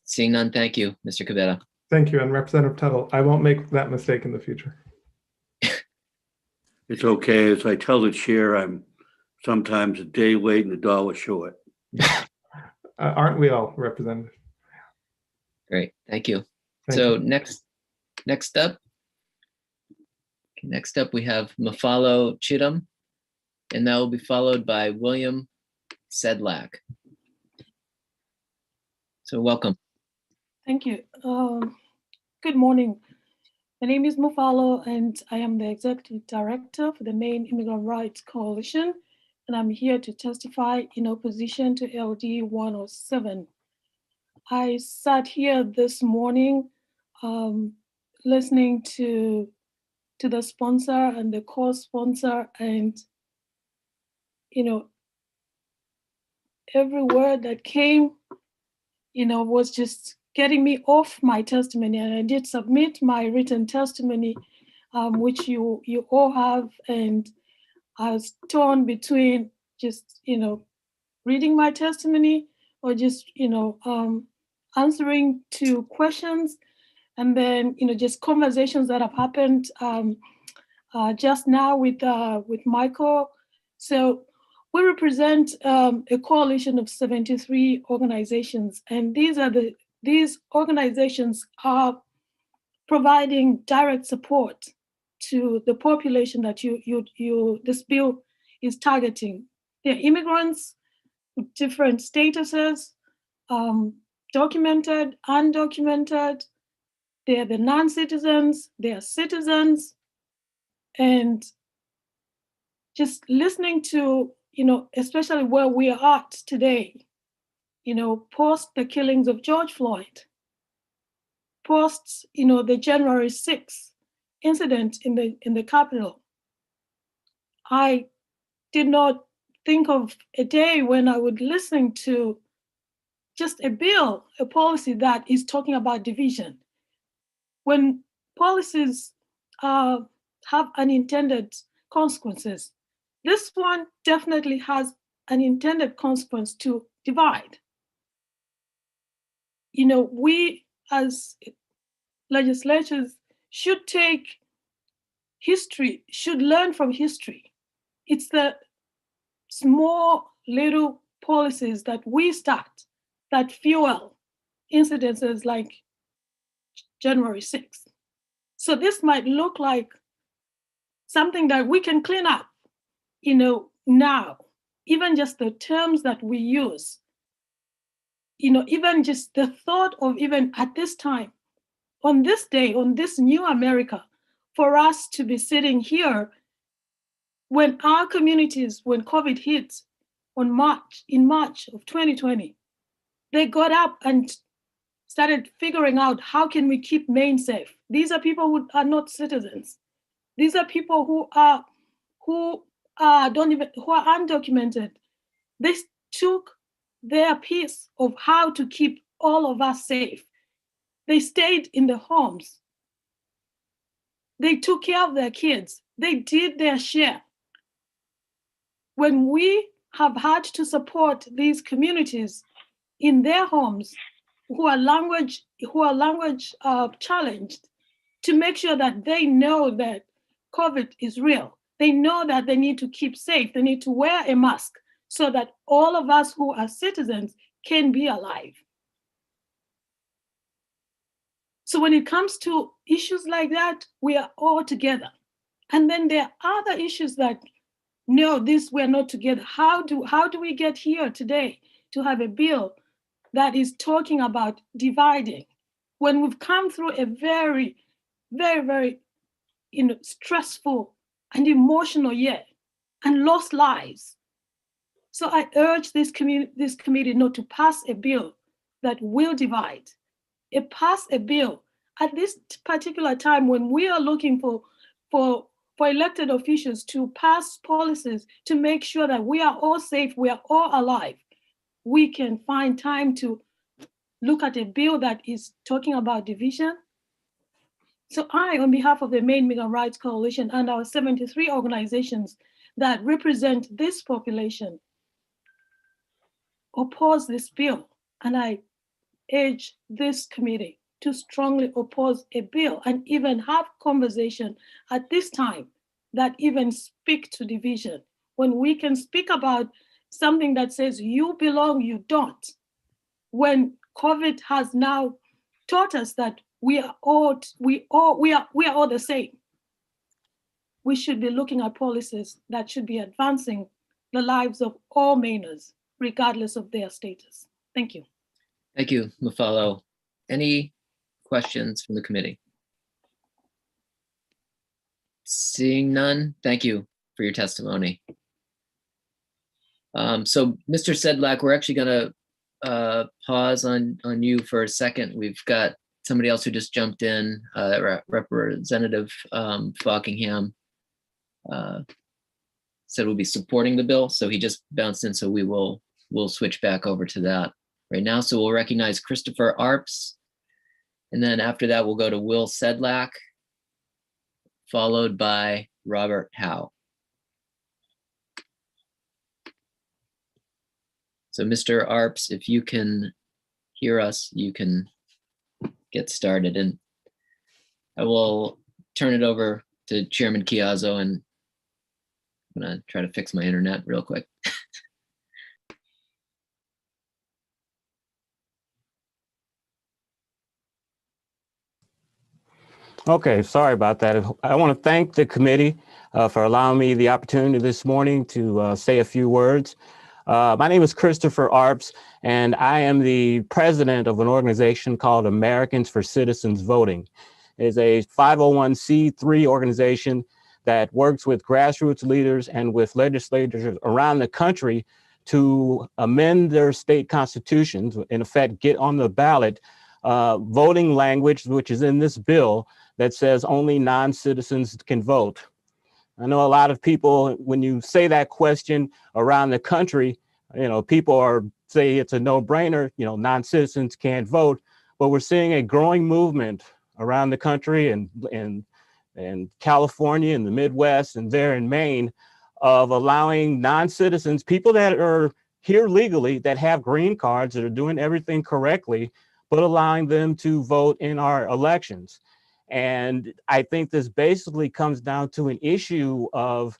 Seeing none, thank you, Mr. Cavetta. Thank you, and Representative Tuttle, I won't make that mistake in the future. It's okay. As I tell the chair, I'm sometimes a day late and a dollar short. Aren't we all, Representative? Great, thank you. Thank So you. next up we have Mafalo Chittum, and that will be followed by William Sedlak. So welcome. Thank you. Good morning. My name is Mufalo, and I am the Executive Director for the Maine Immigrant Rights Coalition, and I'm here to testify in opposition to LD 107. I sat here this morning listening to the sponsor and the co-sponsor, and every word that came, was just getting me off my testimony. And I did submit my written testimony, which you all have, and I was torn between just reading my testimony or just answering to questions, and then just conversations that have happened just now with Michael. So we represent a coalition of 73 organizations, and these organizations are providing direct support to the population that this bill is targeting. They're immigrants with different statuses, documented, undocumented. They're the non-citizens, they're citizens, and just listening to, especially where we are at today, post the killings of George Floyd, post, the January 6th incident in the Capitol, I did not think of a day when I would listen to just a bill, a policy that is talking about division. When policies have unintended consequences, this one definitely has an intended consequence to divide. We as legislatures should take history, should learn from history. It's the small little policies that we start that fuel incidences like January 6th. So this might look like something that we can clean up, now, even just the terms that we use, even just the thought of even at this time, on this day, on this new America, for us to be sitting here when our communities, when COVID hit in March of 2020, they got up and started figuring out how can we keep Maine safe. These are people who are not citizens. These are people who are undocumented. They took their piece of how to keep all of us safe. They stayed in the homes. They took care of their kids. They did their share. When we have had to support these communities in their homes who are language challenged, to make sure that they know that COVID is real. They know that they need to keep safe. They need to wear a mask so that all of us who are citizens can be alive. So when it comes to issues like that, we are all together. And then there are other issues that, no, we're not together. How do we get here today to have a bill that is talking about dividing when we've come through a very, very, very stressful and emotional year and lost lives? So I urge this committee not to pass a bill that will divide. Pass a bill at this particular time when we are looking for elected officials to pass policies to make sure that we are all safe, we are all alive. We can find time to look at a bill that is talking about division. So I, on behalf of the Maine Migrant Rights Coalition and our 73 organizations that represent this population, oppose this bill. And I urge this committee to strongly oppose a bill and even have conversation at this time that even speak to division. When we can speak about something that says you belong, you don't. When COVID has now taught us that we are all the same. We should be looking at policies that should be advancing the lives of all Mainers, regardless of their status. Thank you. Thank you, Mafalo. Any questions from the committee? Seeing none, thank you for your testimony. So Mr. Sedlak, we're actually going to pause on you for a second. We've got somebody else who just jumped in, Representative Fockingham said we'll be supporting the bill. So he just bounced in, so we'll switch back over to that right now. So we'll recognize Christopher Arps. And then after that, we'll go to Will Sedlak, followed by Robert Howe. So Mr. Arps, if you can hear us, you can get started. And I will turn it over to Chairman Chiazzo, and I'm gonna try to fix my internet real quick. Okay, sorry about that. I want to thank the committee for allowing me the opportunity this morning to say a few words. My name is Christopher Arps, and I am the president of an organization called Americans for Citizens Voting. It is a 501c3 organization that works with grassroots leaders and with legislators around the country to amend their state constitutions, in effect, get on the ballot voting language, which is in this bill, that says only non-citizens can vote. I know a lot of people, when you say that question around the country, people say it's a no-brainer, non-citizens can't vote, but we're seeing a growing movement around the country and California and the Midwest and there in Maine of allowing non-citizens, people that are here legally, that have green cards, that are doing everything correctly, but allowing them to vote in our elections. And I think this basically comes down to an issue of,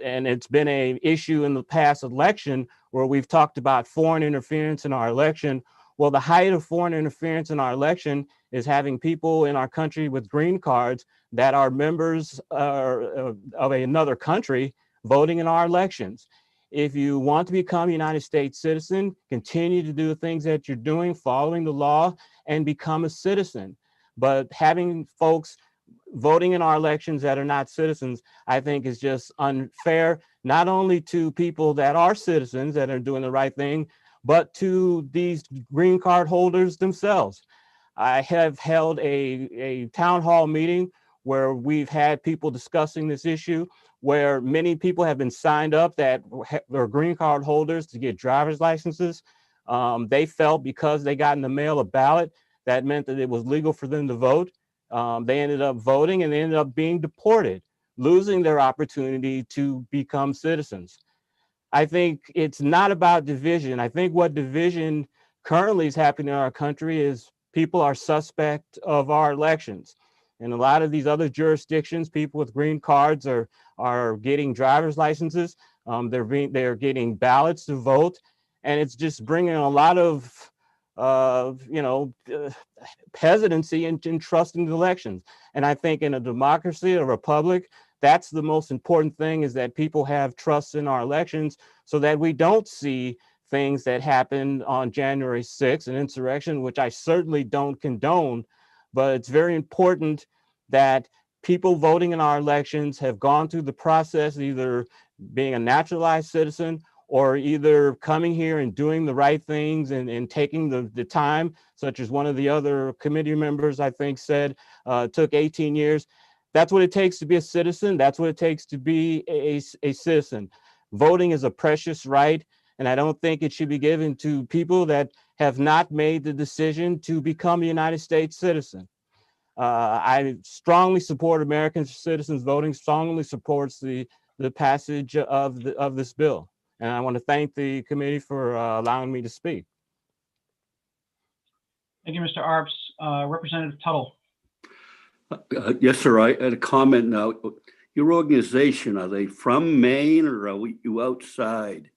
and it's been an issue in the past election where we've talked about foreign interference in our election. Well, the height of foreign interference in our election is having people in our country with green cards that are members of another country voting in our elections. If you want to become a United States citizen, continue to do the things that you're doing, following the law, and become a citizen. But having folks voting in our elections that are not citizens, I think is just unfair, not only to people that are citizens that are doing the right thing, but to these green card holders themselves. I have held a town hall meeting where we've had people discussing this issue, where many people have been signed up that are green card holders to get driver's licenses. They felt because they got in the mail a ballot, that meant that it was legal for them to vote. They ended up voting and they ended up being deported, losing their opportunity to become citizens. I think it's not about division. I think what division currently is happening in our country is people are suspect of our elections. In a lot of these other jurisdictions, people with green cards are getting driver's licenses. They're getting ballots to vote, and it's just bringing a lot of hesitancy in trusting the elections. And I think in a democracy, a republic, that's the most important thing, is that people have trust in our elections so that we don't see things that happened on January 6th, an insurrection, which I certainly don't condone. But it's very important that people voting in our elections have gone through the process, either being a naturalized citizen or either coming here and doing the right things and taking the time, such as one of the other committee members, I think, said took 18 years. That's what it takes to be a citizen. That's what it takes to be a citizen. Voting is a precious right, and I don't think it should be given to people that have not made the decision to become a United States citizen. I strongly support American citizens voting, strongly supports the passage of this bill. And I want to thank the committee for allowing me to speak. Thank you, Mr. Arps. Representative Tuttle. Yes, sir. I had a comment now. Your organization, are they from Maine or are you outside?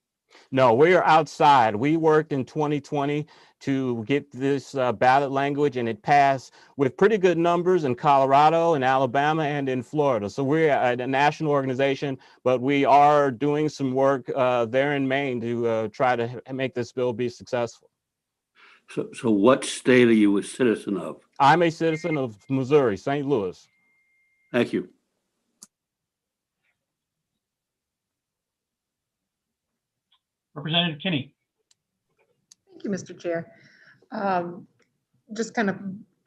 No, we are outside. We worked in 2020 to get this ballot language, and it passed with pretty good numbers in Colorado and Alabama and in Florida. So we're a national organization, but we are doing some work there in Maine to try to make this bill be successful. So what state are you a citizen of? I'm a citizen of Missouri, St. Louis. Thank you. Representative Kinney. Thank you, Mr. Chair. Just kind of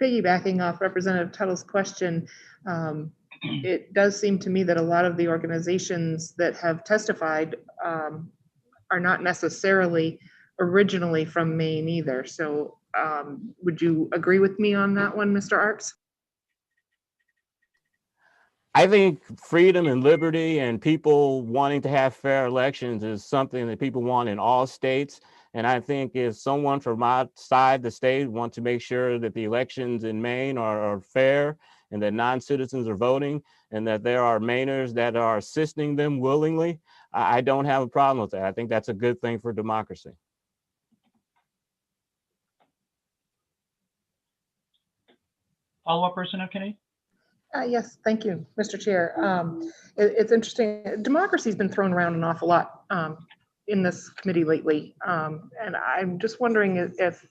piggybacking off Representative Tuttle's question, it does seem to me that a lot of the organizations that have testified are not necessarily originally from Maine either. So would you agree with me on that one, Mr. Arps? I think freedom and liberty and people wanting to have fair elections is something that people want in all states. And I think if someone from outside the state wants to make sure that the elections in Maine are fair and that non-citizens are voting and that there are Mainers that are assisting them willingly, I don't have a problem with that. I think that's a good thing for democracy. Follow-up, Representative Kinney. Yes, thank you, Mr. Chair. It's interesting. Democracy has been thrown around an awful lot in this committee lately. And I'm just wondering if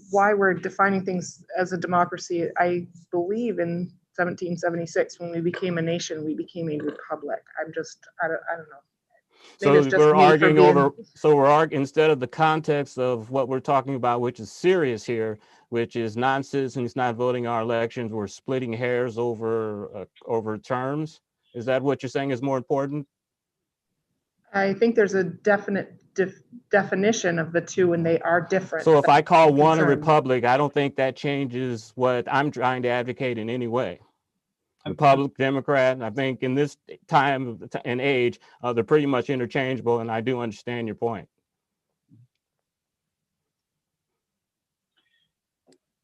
why we're defining things as a democracy. I believe in 1776, when we became a nation, we became a republic. I don't know. Maybe So it's just we're me for arguing being- over, so we're arguing, instead of the context of what we're talking about, which is serious here, which is non-citizens not voting our elections, we're splitting hairs over terms. Is that what you're saying is more important? I think there's a definite definition of the two, and they are different. So if I call That's the one a concern. republic, I don't think that changes what I'm trying to advocate in any way. Republic, Democrat, I think in this time and age, they're pretty much interchangeable, and I do understand your point.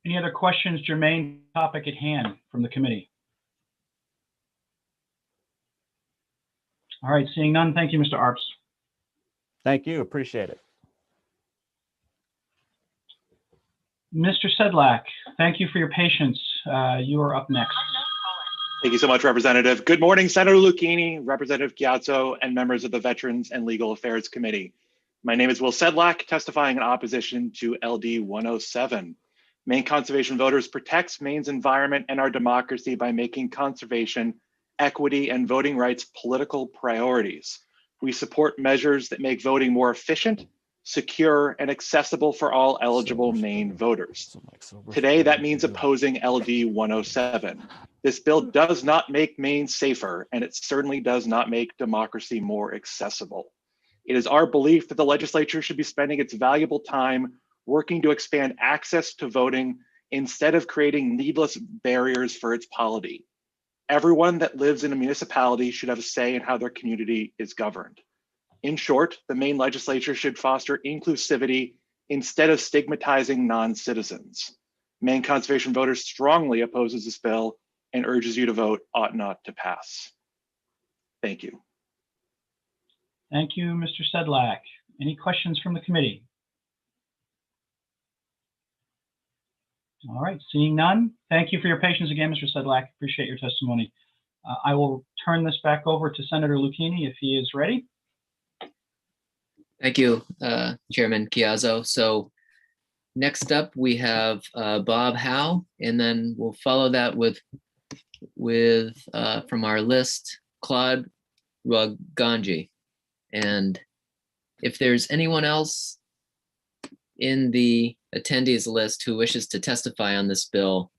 Any other questions germane to the topic at hand from the committee? All right, seeing none, thank you, Mr. Arps. Thank you, appreciate it. Mr. Sedlak, thank you for your patience. You are up next. Thank you so much, Representative. Good morning, Senator Lucchini, Representative Chiazzo, and members of the Veterans and Legal Affairs Committee. My name is Will Sedlak, testifying in opposition to LD 107. Maine Conservation Voters protects Maine's environment and our democracy by making conservation, equity, and voting rights political priorities. We support measures that make voting more efficient, secure, and accessible for all eligible Maine voters. Today, that means opposing LD 107. This bill does not make Maine safer, and it certainly does not make democracy more accessible. It is our belief that the legislature should be spending its valuable time working to expand access to voting instead of creating needless barriers for its polity. Everyone that lives in a municipality should have a say in how their community is governed. In short, the Maine legislature should foster inclusivity instead of stigmatizing non-citizens. Maine Conservation Voters strongly opposes this bill and urges you to vote ought not to pass. Thank you. Thank you, Mr. Sedlak. Any questions from the committee? All right, seeing none. Thank you for your patience again, Mr. Sedlak. Appreciate your testimony. I will turn this back over to Senator Lucchini if he is ready. Thank you, Chairman Chiazzo. So next up, we have Bob Howe, and then we'll follow that with from our list, Claude Rugganji. And if there's anyone else in the attendees list who wishes to testify on this bill,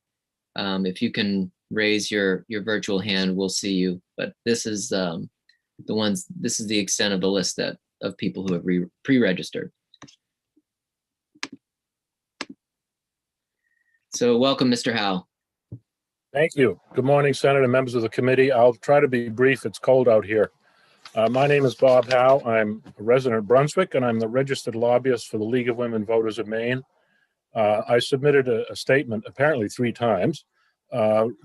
if you can raise your virtual hand, we'll see you. But this is this is the extent of the list of people who have pre-registered. So welcome, Mr. Howe. Thank you. Good morning, Senator, members of the committee. I'll try to be brief. It's cold out here. My name is Bob Howe. I'm a resident of Brunswick, and I'm the registered lobbyist for the League of Women Voters of Maine. I submitted a statement, apparently 3 times,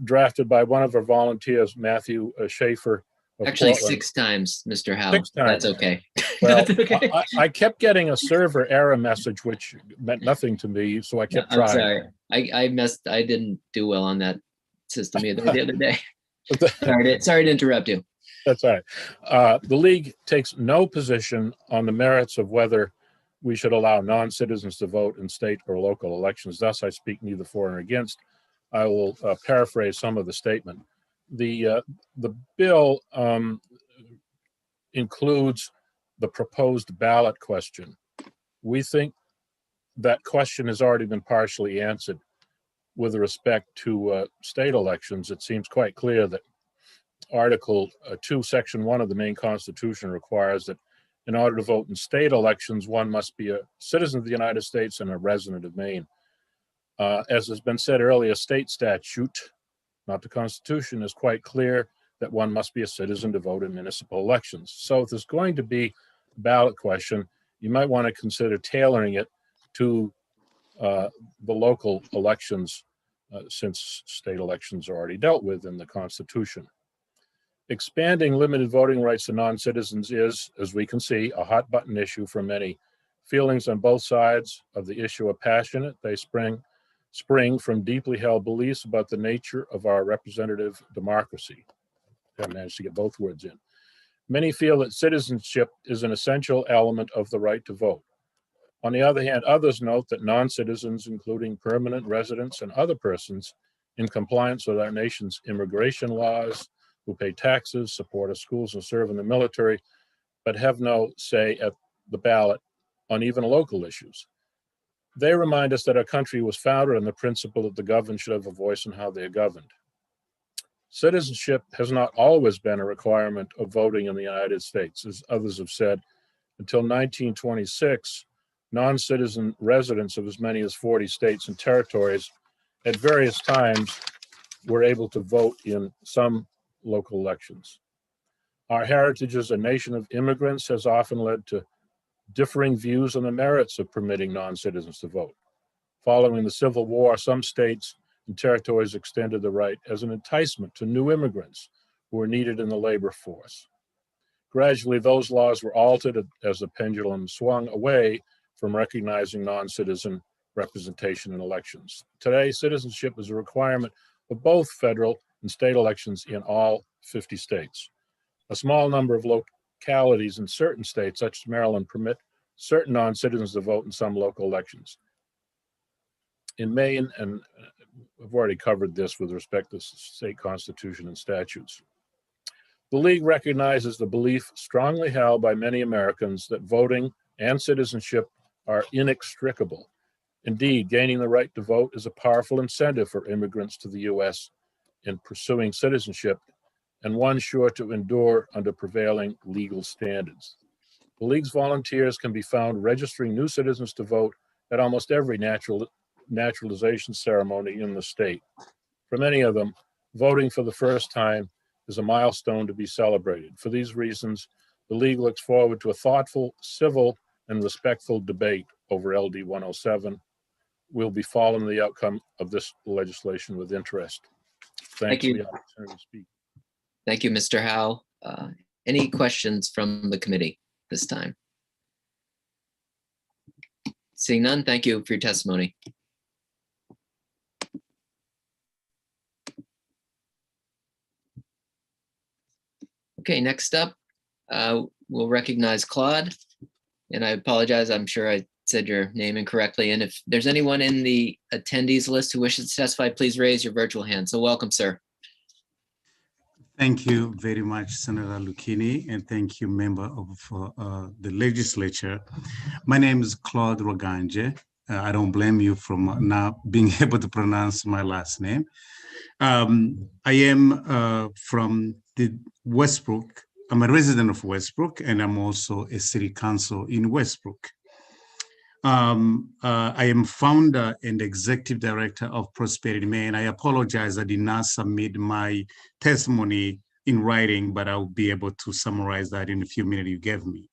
drafted by one of our volunteers, Matthew Schaefer. Actually, Portland. 6 times, Mr. Howe. 6 times. That's okay. Well, That's okay. I kept getting a server error message, which meant nothing to me, so I kept trying. I'm sorry. I didn't do well on that system either the other day. Sorry to interrupt you. That's all right. The League takes no position on the merits of whether we should allow non-citizens to vote in state or local elections. Thus, I speak neither for nor against. I will paraphrase some of the statement. The bill includes the proposed ballot question. We think that question has already been partially answered with respect to state elections. It seems quite clear that Article 2, Section 1 of the Maine Constitution requires that in order to vote in state elections, one must be a citizen of the United States and a resident of Maine. As has been said earlier, state statute, not the Constitution, is quite clear that one must be a citizen to vote in municipal elections. So if there's going to be a ballot question, you might want to consider tailoring it to the local elections, since state elections are already dealt with in the Constitution. Expanding limited voting rights to non-citizens is, as we can see, a hot button issue for many. Feelings on both sides of the issue are passionate. They spring from deeply held beliefs about the nature of our representative democracy. I managed to get both words in. Many feel that citizenship is an essential element of the right to vote. On the other hand, others note that non-citizens, including permanent residents and other persons, in compliance with our nation's immigration laws, who pay taxes, support our schools, and serve in the military, but have no say at the ballot on even local issues. They remind us that our country was founded on the principle that the governed should have a voice in how they are governed. Citizenship has not always been a requirement of voting in the United States. As others have said, until 1926, non-citizen residents of as many as 40 states and territories at various times were able to vote in some local elections. Our heritage as a nation of immigrants has often led to differing views on the merits of permitting non-citizens to vote. Following the Civil War, some states and territories extended the right as an enticement to new immigrants who were needed in the labor force. Gradually, those laws were altered as the pendulum swung away from recognizing non-citizen representation in elections. Today, citizenship is a requirement of both federal and state elections in all 50 states. A small number of localities in certain states, such as Maryland, permit certain non-citizens to vote in some local elections. In Maine, and I've already covered this with respect to state constitution and statutes. The League recognizes the belief strongly held by many Americans that voting and citizenship are inextricable. Indeed, gaining the right to vote is a powerful incentive for immigrants to the U.S. in pursuing citizenship, and one sure to endure under prevailing legal standards. The League's volunteers can be found registering new citizens to vote at almost every naturalization ceremony in the state. For many of them, voting for the first time is a milestone to be celebrated. For these reasons, the League looks forward to a thoughtful, civil, and respectful debate over LD 107. We'll be following the outcome of this legislation with interest. Thank you for the opportunity to speak. Thank you, Mr. Howe. Any questions from the committee this time? Seeing none, thank you for your testimony. Okay, next up, we'll recognize Claude. And I apologize, I'm sure I said your name incorrectly. And if there's anyone in the attendees list who wishes to testify, please raise your virtual hand. So welcome, sir. Thank you very much, Senator Lucchini, and thank you, member of the legislature. My name is Claude Roganje. I don't blame you from not being able to pronounce my last name. I am from the Westbrook. I'm a resident of Westbrook, and I'm also a city council in Westbrook. I am founder and executive director of Prosperity Maine. I apologize, I did not submit my testimony in writing, but I'll be able to summarize that in a few minutes you gave me.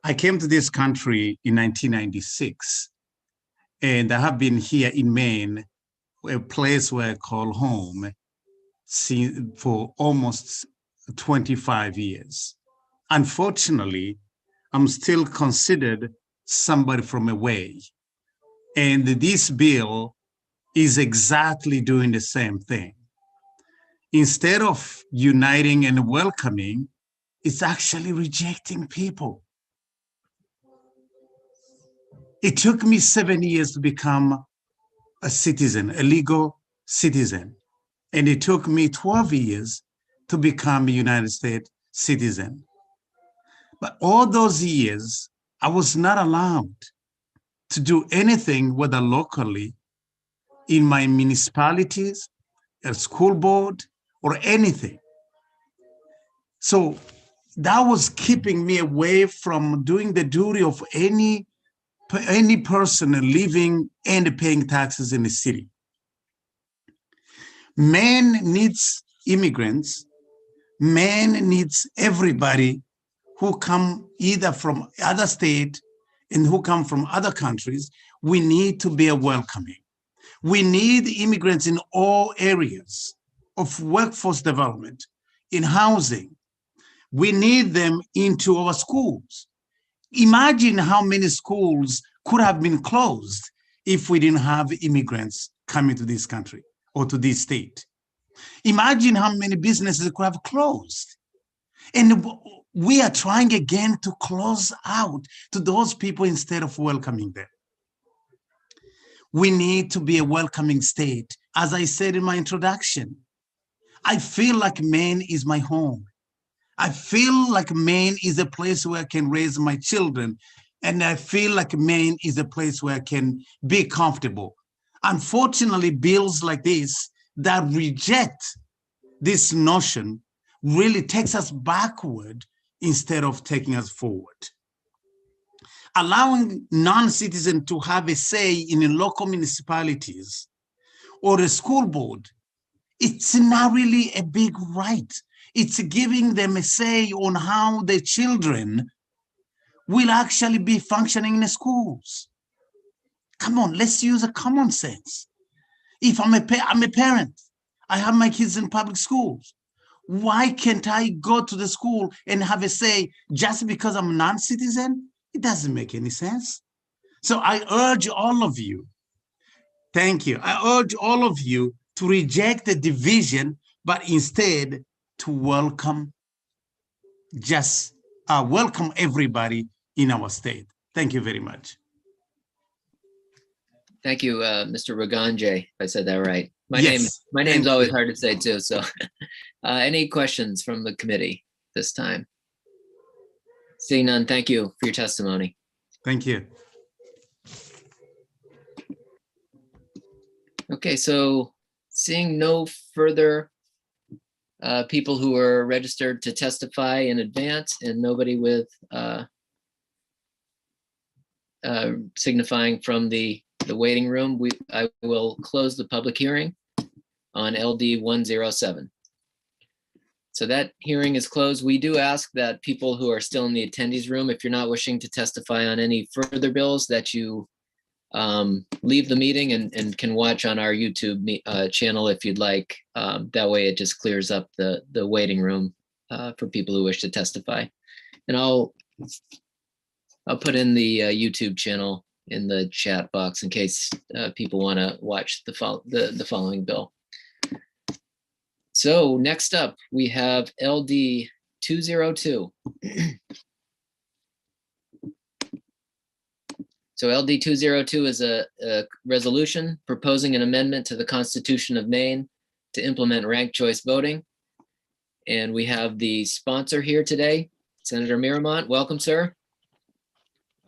I came to this country in 1996, and I have been here in Maine, a place where I call home, for almost 25 years. Unfortunately, I'm still considered somebody from away. And this bill is exactly doing the same thing. Instead of uniting and welcoming, it's actually rejecting people. It took me 7 years to become a citizen, a legal citizen. And it took me 12 years to become a United States citizen. But all those years, I was not allowed to do anything, whether locally, in my municipalities, a school board, or anything. So that was keeping me away from doing the duty of any person living and paying taxes in the city. Maine needs immigrants. Maine needs everybody who come either from other states and who come from other countries. We need to be welcoming. We need immigrants in all areas of workforce development, in housing. We need them into our schools. Imagine how many schools could have been closed if we didn't have immigrants coming to this country or to this state. Imagine how many businesses could have closed. And we are trying again to close out to those people instead of welcoming them. We need to be a welcoming state As I said in my introduction, I feel like Maine is my home. I feel like Maine is a place where I can raise my children. And I feel like Maine is a place where I can be comfortable. Unfortunately, bills like this that reject this notion really takes us backward instead of taking us forward. Allowing non-citizens to have a say in local municipalities or a school board, it's not really a big right. It's giving them a say on how their children will actually be functioning in the schools. Come on, let's use a common sense. If I'm a parent, I have my kids in public schools. Why can't I go to the school and have a say just because I'm a non-citizen? It doesn't make any sense. So I urge all of you, thank you. I urge all of you to reject the division, but instead to welcome everybody in our state. Thank you very much. Thank you, Mr. Raganje, if I said that right. My Yes, name's always hard to say too. So any questions from the committee this time? Seeing none, thank you for your testimony. Thank you. Okay, so seeing no further people who are registered to testify in advance and nobody with signifying from the waiting room, I will close the public hearing on LD 107. So that hearing is closed. We do ask that people who are still in the attendees room, if you're not wishing to testify on any further bills, that you leave the meeting and can watch on our YouTube channel if you'd like. That way it just clears up the waiting room for people who wish to testify. And I'll put in the YouTube channel in the chat box in case people want to watch the following bill. So next up, we have LD 202. So LD 202 is a resolution proposing an amendment to the Constitution of Maine to implement ranked choice voting. And we have the sponsor here today, Senator Miramont. Welcome, sir.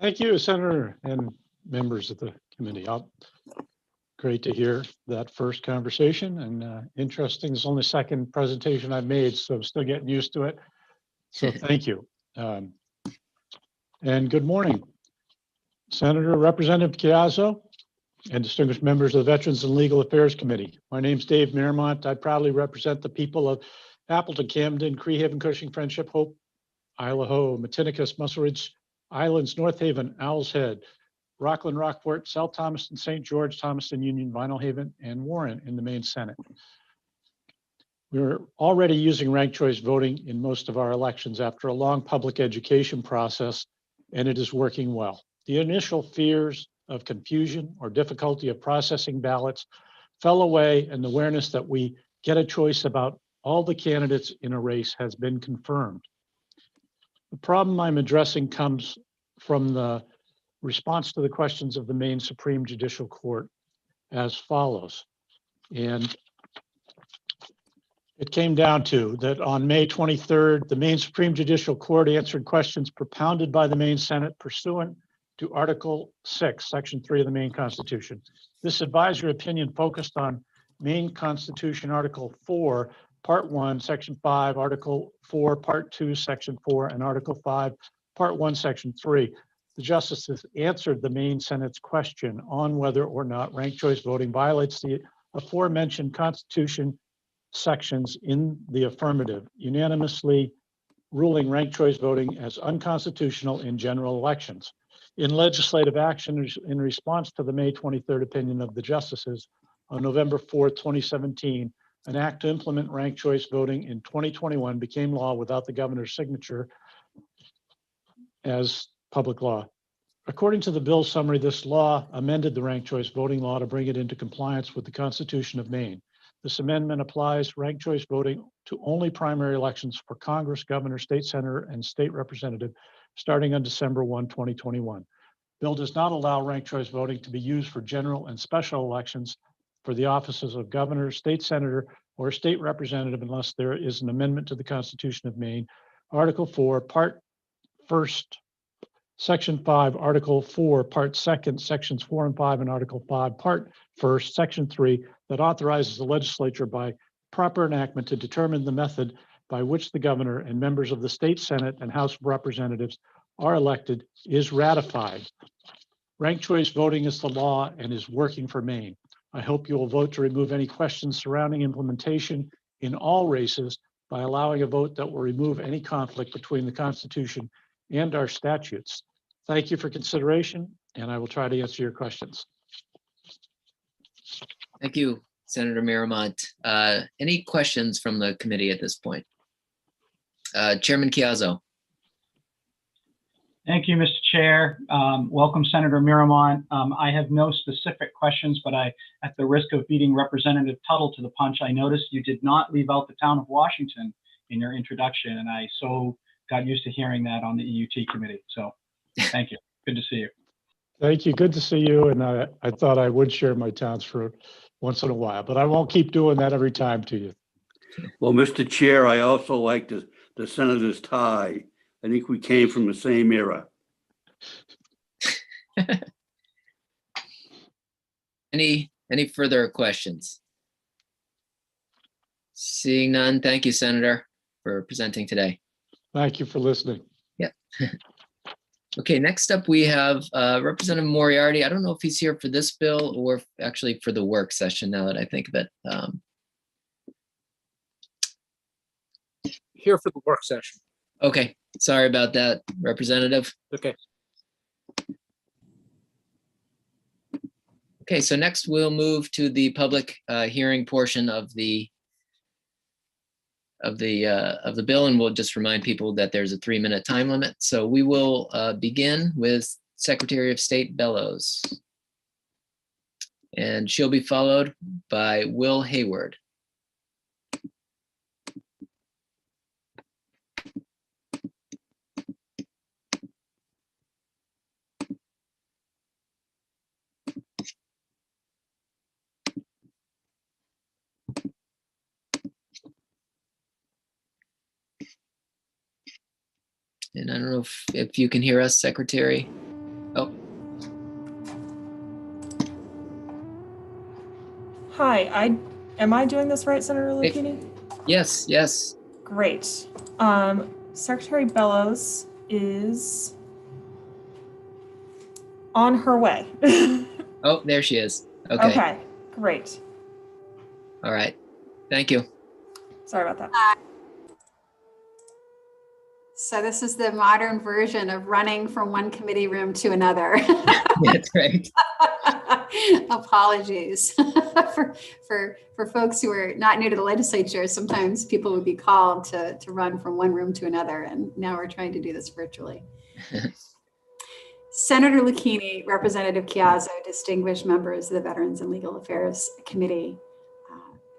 Thank you, Senator and members of the committee. Great to hear that first conversation, and interesting. It's only the second presentation I've made, so I'm still getting used to it. So thank you. And good morning, Senator, Representative Chiazzo, and distinguished members of the Veterans and Legal Affairs Committee. My name's Dave Miramont. I proudly represent the people of Appleton, Camden, Cree Haven, Cushing, Friendship, Hope, Isle Ho, Matinicus, Muscle Ridge Islands, North Haven, Owl's Head, Rockland, Rockport, South Thomaston, St. George, Thomaston, Union, Vinyl Haven, and Warren in the Maine Senate. We're already using ranked choice voting in most of our elections after a long public education process, and it is working well. The initial fears of confusion or difficulty of processing ballots fell away, and the awareness that we get a choice about all the candidates in a race has been confirmed. The problem I'm addressing comes from the response to the questions of the Maine Supreme Judicial Court as follows. And it came down to that on May 23rd, the Maine Supreme Judicial Court answered questions propounded by the Maine Senate pursuant to Article 6, Section 3 of the Maine Constitution. This advisory opinion focused on Maine Constitution Article 4, Part 1, Section 5, Article 4, Part 2, Section 4, and Article 5, Part 1, Section 3. The justices answered the Maine Senate's question on whether or not ranked choice voting violates the aforementioned Constitution sections in the affirmative, unanimously ruling ranked choice voting as unconstitutional in general elections. In legislative action in response to the May 23rd opinion of the justices on November 4th, 2017, an act to implement ranked choice voting in 2021 became law without the governor's signature as public law. According to the bill summary, this law amended the ranked choice voting law to bring it into compliance with the Constitution of Maine. This amendment applies ranked choice voting to only primary elections for Congress, governor, state senator, and state representative starting on December 1, 2021. Bill does not allow ranked choice voting to be used for general and special elections for the offices of governor, state senator, or state representative unless there is an amendment to the Constitution of Maine. Article 4, Part 1st, Section 5, Article 4, Part 2nd, Sections 4 and 5, and Article 5, Part 1st, Section 3, that authorizes the legislature by proper enactment to determine the method by which the governor and members of the state Senate and House of Representatives are elected is ratified. Ranked choice voting is the law and is working for Maine. I hope you will vote to remove any questions surrounding implementation in all races by allowing a vote that will remove any conflict between the Constitution and our statutes. Thank you for consideration, and I will try to answer your questions. Thank you, Senator Miramont. Any questions from the committee at this point? Chairman Chiazzo. Thank you, Mr. Chair. Welcome, Senator Miramont. I have no specific questions, but at the risk of beating Representative Tuttle to the punch, I noticed you did not leave out the town of Washington in your introduction, and I so got used to hearing that on the EUT committee. So thank you. Good to see you. Thank you. Good to see you. And I thought I would share my towns for once in a while, but I won't keep doing that every time to you. Well, Mr. Chair, I also like the senator's tie. I think we came from the same era. Any further questions? Seeing none, thank you, Senator, for presenting today. Thank you for listening. Yeah. Okay, next up we have Representative Moriarty. I don't know if he's here for this bill or actually for the work session now that I think of it. Here for the work session. Okay, sorry about that, Representative. Okay. Okay, so next we'll move to the public hearing portion of the bill, and we'll just remind people that there's a 3-minute time limit. So we will begin with Secretary of State Bellows, and she'll be followed by Will Hayward. And I don't know if you can hear us, Secretary. Oh. Hi, am I doing this right, Senator Lucchini? Yes, yes. Great. Secretary Bellows is on her way. Oh, there she is. Okay. Okay, great. All right. Thank you. Sorry about that. So this is the modern version of running from one committee room to another. That's right. Apologies for folks who are not new to the legislature. Sometimes people would be called to run from one room to another, and now we're trying to do this virtually. Senator Lucchini, Representative Chiazzo, distinguished members of the Veterans and Legal Affairs Committee.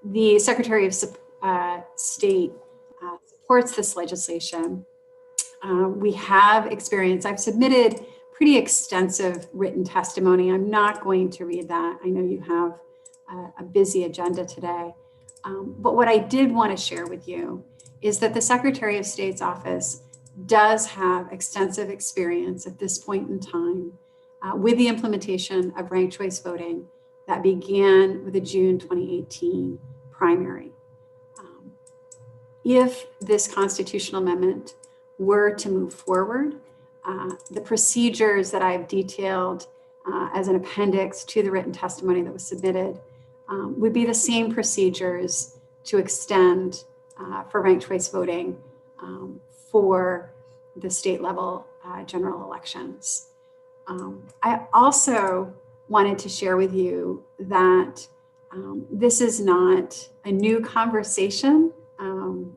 The Secretary of State supports this legislation. We have experience. I've submitted pretty extensive written testimony. I'm not going to read that. I know you have a busy agenda today. But what I did want to share with you is that the Secretary of State's office does have extensive experience at this point in time with the implementation of ranked choice voting that began with the June 2018 primary. If this constitutional amendment were to move forward, the procedures that I've detailed as an appendix to the written testimony that was submitted would be the same procedures to extend for ranked choice voting for the state level general elections. I also wanted to share with you that this is not a new conversation.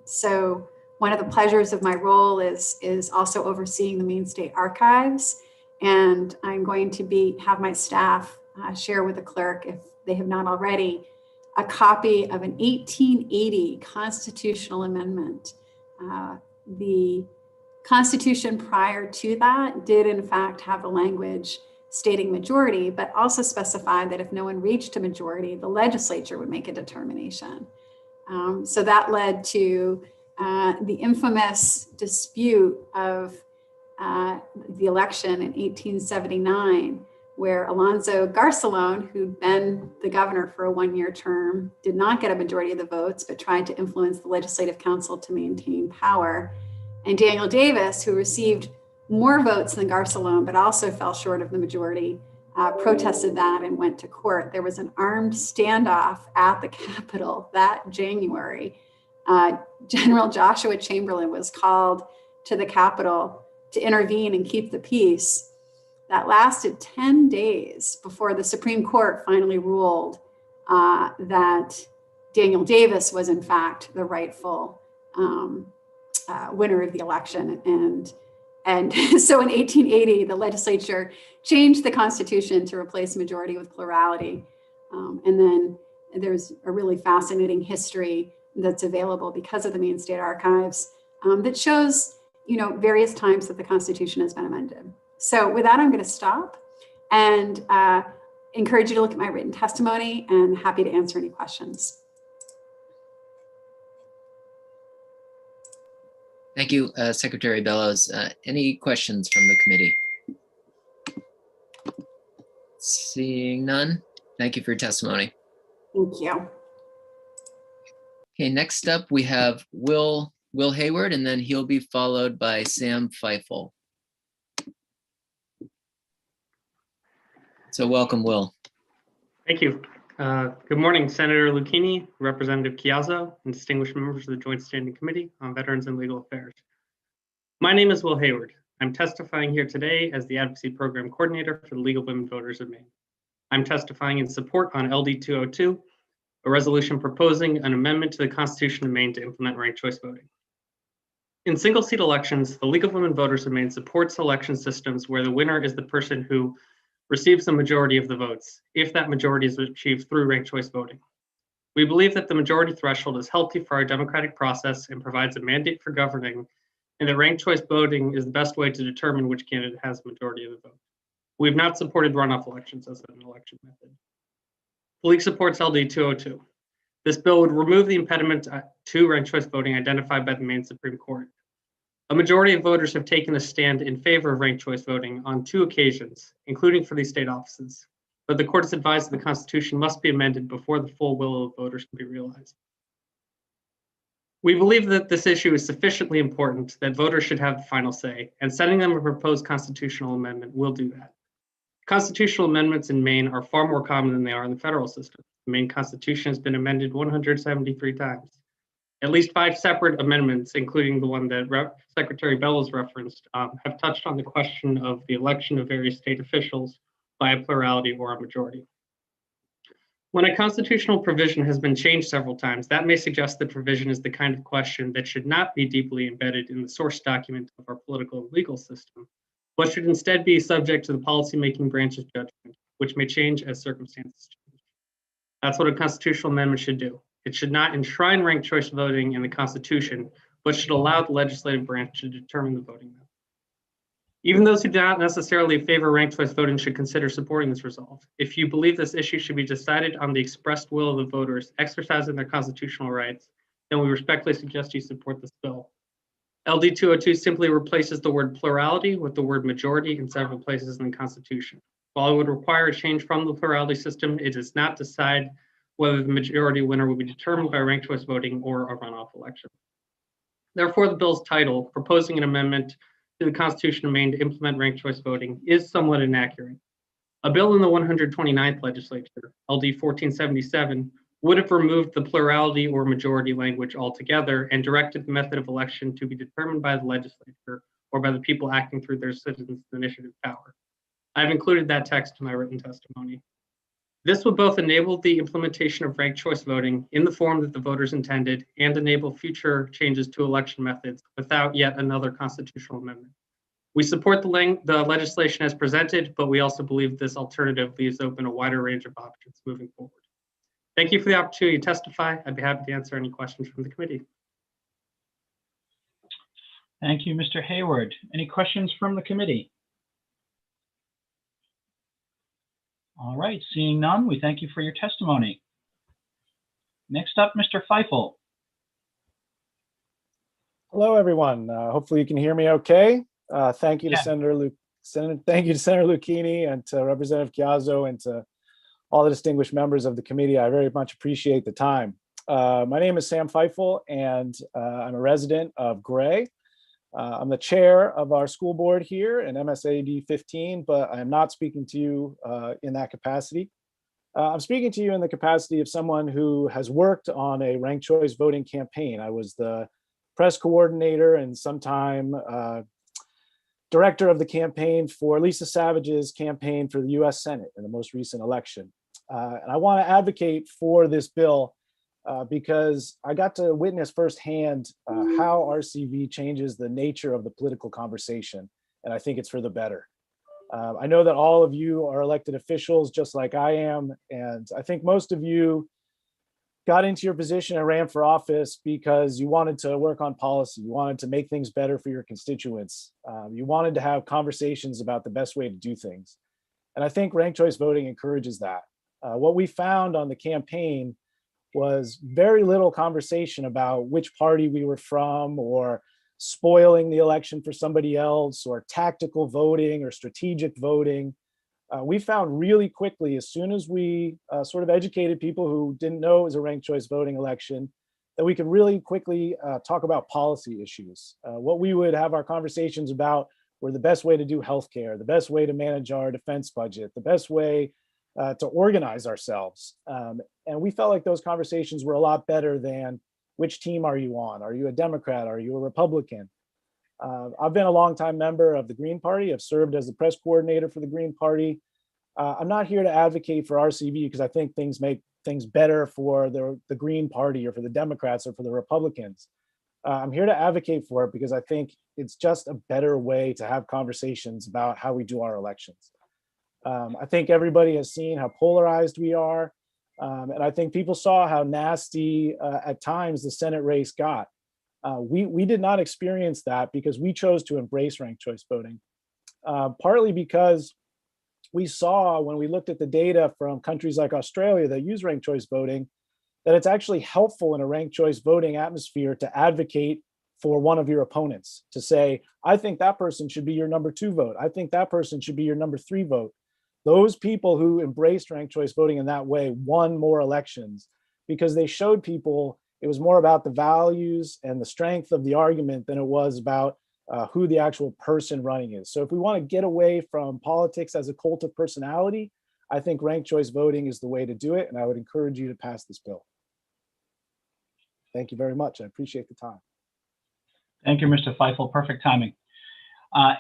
So one of the pleasures of my role is also overseeing the Maine State Archives, and I'm going to have my staff share with the clerk, if they have not already, a copy of an 1880 constitutional amendment. The Constitution prior to that did in fact have the language stating majority, but also specified that if no one reached a majority, the legislature would make a determination. So that led to the infamous dispute of the election in 1879, where Alonzo Garcelon, who'd been the governor for a one-year term, did not get a majority of the votes, but tried to influence the Legislative Council to maintain power. And Daniel Davis, who received more votes than Garcelon, but also fell short of the majority, protested that and went to court. There was an armed standoff at the Capitol that January. General Joshua Chamberlain was called to the Capitol to intervene and keep the peace. That lasted 10 days before the Supreme Court finally ruled that Daniel Davis was in fact the rightful winner of the election. And so in 1880, the legislature changed the Constitution to replace majority with plurality. And then there's a really fascinating history that's available because of the Maine State Archives that shows, various times that the Constitution has been amended. So with that, I'm going to stop and encourage you to look at my written testimony, and happy to answer any questions. Thank you, Secretary Bellows. Any questions from the committee? Seeing none, thank you for your testimony. Thank you. Okay, next up we have Will Hayward, and then he'll be followed by Sam Feifel. So welcome, Will. Thank you. Good morning, Senator Lucchini, Representative Chiazzo, and distinguished members of the Joint Standing Committee on Veterans and Legal Affairs. My name is Will Hayward. I'm testifying here today as the Advocacy Program Coordinator for the League of Women Voters of Maine. I'm testifying in support on LD 202, a resolution proposing an amendment to the Constitution of Maine to implement ranked choice voting. In single-seat elections, the League of Women Voters of Maine supports election systems where the winner is the person who receives the majority of the votes, if that majority is achieved through ranked choice voting. We believe that the majority threshold is healthy for our democratic process and provides a mandate for governing, and that ranked choice voting is the best way to determine which candidate has the majority of the vote. We've not supported runoff elections as an election method. The League supports LD 202. This bill would remove the impediment to ranked choice voting identified by the Maine Supreme Court. A majority of voters have taken a stand in favor of ranked choice voting on 2 occasions, including for these state offices. But the court has advised that the Constitution must be amended before the full will of voters can be realized. We believe that this issue is sufficiently important that voters should have the final say, and sending them a proposed constitutional amendment will do that. Constitutional amendments in Maine are far more common than they are in the federal system. The Maine Constitution has been amended 173 times. At least 5 separate amendments, including the one that Secretary Bellows referenced, have touched on the question of the election of various state officials by a plurality or a majority. When a constitutional provision has been changed several times, that may suggest the provision is the kind of question that should not be deeply embedded in the source document of our political and legal system, but should instead be subject to the policymaking branch's judgment, which may change as circumstances change. That's what a constitutional amendment should do. It should not enshrine ranked choice voting in the Constitution, but should allow the legislative branch to determine the voting method. Even those who do not necessarily favor ranked choice voting should consider supporting this resolve. If you believe this issue should be decided on the expressed will of the voters exercising their constitutional rights, then we respectfully suggest you support this bill. LD 202 simply replaces the word plurality with the word majority in several places in the Constitution. While it would require a change from the plurality system, it does not decide whether the majority winner will be determined by ranked choice voting or a runoff election. Therefore, the bill's title, proposing an amendment to the Constitution of Maine to implement ranked choice voting, is somewhat inaccurate. A bill in the 129th legislature, LD 1477, would have removed the plurality or majority language altogether and directed the method of election to be determined by the legislature or by the people acting through their citizens' initiative power. I've included that text in my written testimony. This would both enable the implementation of ranked choice voting in the form that the voters intended and enable future changes to election methods without yet another constitutional amendment. We support the legislation as presented, but we also believe this alternative leaves open a wider range of options moving forward. Thank you for the opportunity to testify. I'd be happy to answer any questions from the committee. Thank you, Mr. Hayward. Any questions from the committee? All right, seeing none, we thank you for your testimony. Next up, Mr. Feifel. Hello, everyone. Hopefully you can hear me okay. Thank you to Yeah. Thank you to Senator Lucchini and to Representative Chiazzo and to all the distinguished members of the committee. I very much appreciate the time. My name is Sam Feifel, and I'm a resident of Gray. I'm the chair of our school board here in MSAD 15, but I am not speaking to you in that capacity. I'm speaking to you in the capacity of someone who has worked on a ranked choice voting campaign. I was the press coordinator and sometime director of the campaign for Lisa Savage's campaign for the US Senate in the most recent election. And I want to advocate for this bill because I got to witness firsthand how RCV changes the nature of the political conversation. And I think it's for the better. I know that all of you are elected officials just like I am. And I think most of you got into your position and ran for office because you wanted to work on policy. You wanted to make things better for your constituents. You wanted to have conversations about the best way to do things. And I think ranked choice voting encourages that. What we found on the campaign was very little conversation about which party we were from or spoiling the election for somebody else or tactical voting or strategic voting. We found really quickly, as soon as we sort of educated people who didn't know it was a ranked choice voting election, that we could really quickly talk about policy issues. What we would have our conversations about were the best way to do healthcare, the best way to manage our defense budget, the best way to organize ourselves. And we felt like those conversations were a lot better than which team are you on? Are you a Democrat? Are you a Republican? I've been a longtime member of the Green Party. I've served as the press coordinator for the Green Party. I'm not here to advocate for RCV because I think things make things better for the Green Party or for the Democrats or for the Republicans. I'm here to advocate for it because I think it's just a better way to have conversations about how we do our elections. I think everybody has seen how polarized we are. And I think people saw how nasty at times the Senate race got. We did not experience that because we chose to embrace ranked choice voting, partly because we saw when we looked at the data from countries like Australia that use ranked choice voting, that it's actually helpful in a ranked choice voting atmosphere to advocate for one of your opponents, to say, I think that person should be your number 2 vote. I think that person should be your number 3 vote. Those people who embraced ranked choice voting in that way won more elections because they showed people it was more about the values and the strength of the argument than it was about who the actual person running is. So if we want to get away from politics as a cult of personality, I think ranked choice voting is the way to do it. And I would encourage you to pass this bill. Thank you very much. I appreciate the time. Thank you, Mr. Feifel. Perfect timing.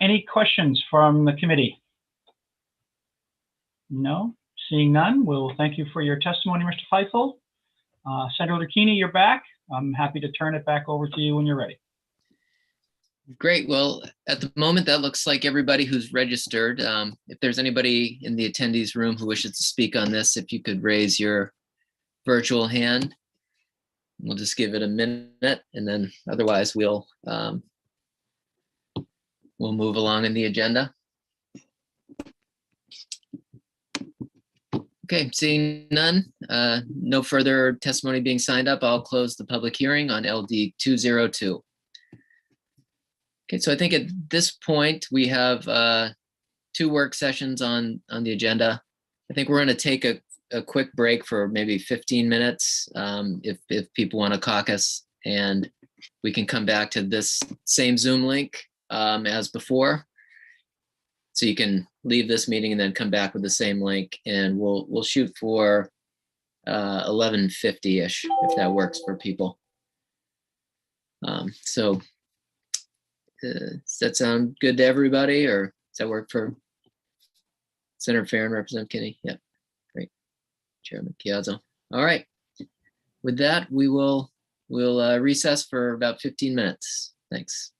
Any questions from the committee? No? Seeing none, we'll thank you for your testimony, Mr. Feifel. Senator Lucchini, you're back. I'm happy to turn it back over to you when you're ready. Great. Well, at the moment, that looks like everybody who's registered. If there's anybody in the attendees room who wishes to speak on this, if you could raise your virtual hand. We'll just give it a minute, and then otherwise we'll move along in the agenda. Okay, seeing none, no further testimony being signed up, I'll close the public hearing on LD 202. Okay, so I think at this point we have 2 work sessions on the agenda. I think we're going to take a quick break for maybe 15 minutes if people want to caucus, and we can come back to this same Zoom link as before. So you can leave this meeting and then come back with the same link, and we'll shoot for 11:50-ish if that works for people. So does that sound good to everybody, or does that work for Senator Farron, Representative Kinney? Yep, great. Chairman Chiazzo. All right. With that, we'll recess for about 15 minutes. Thanks.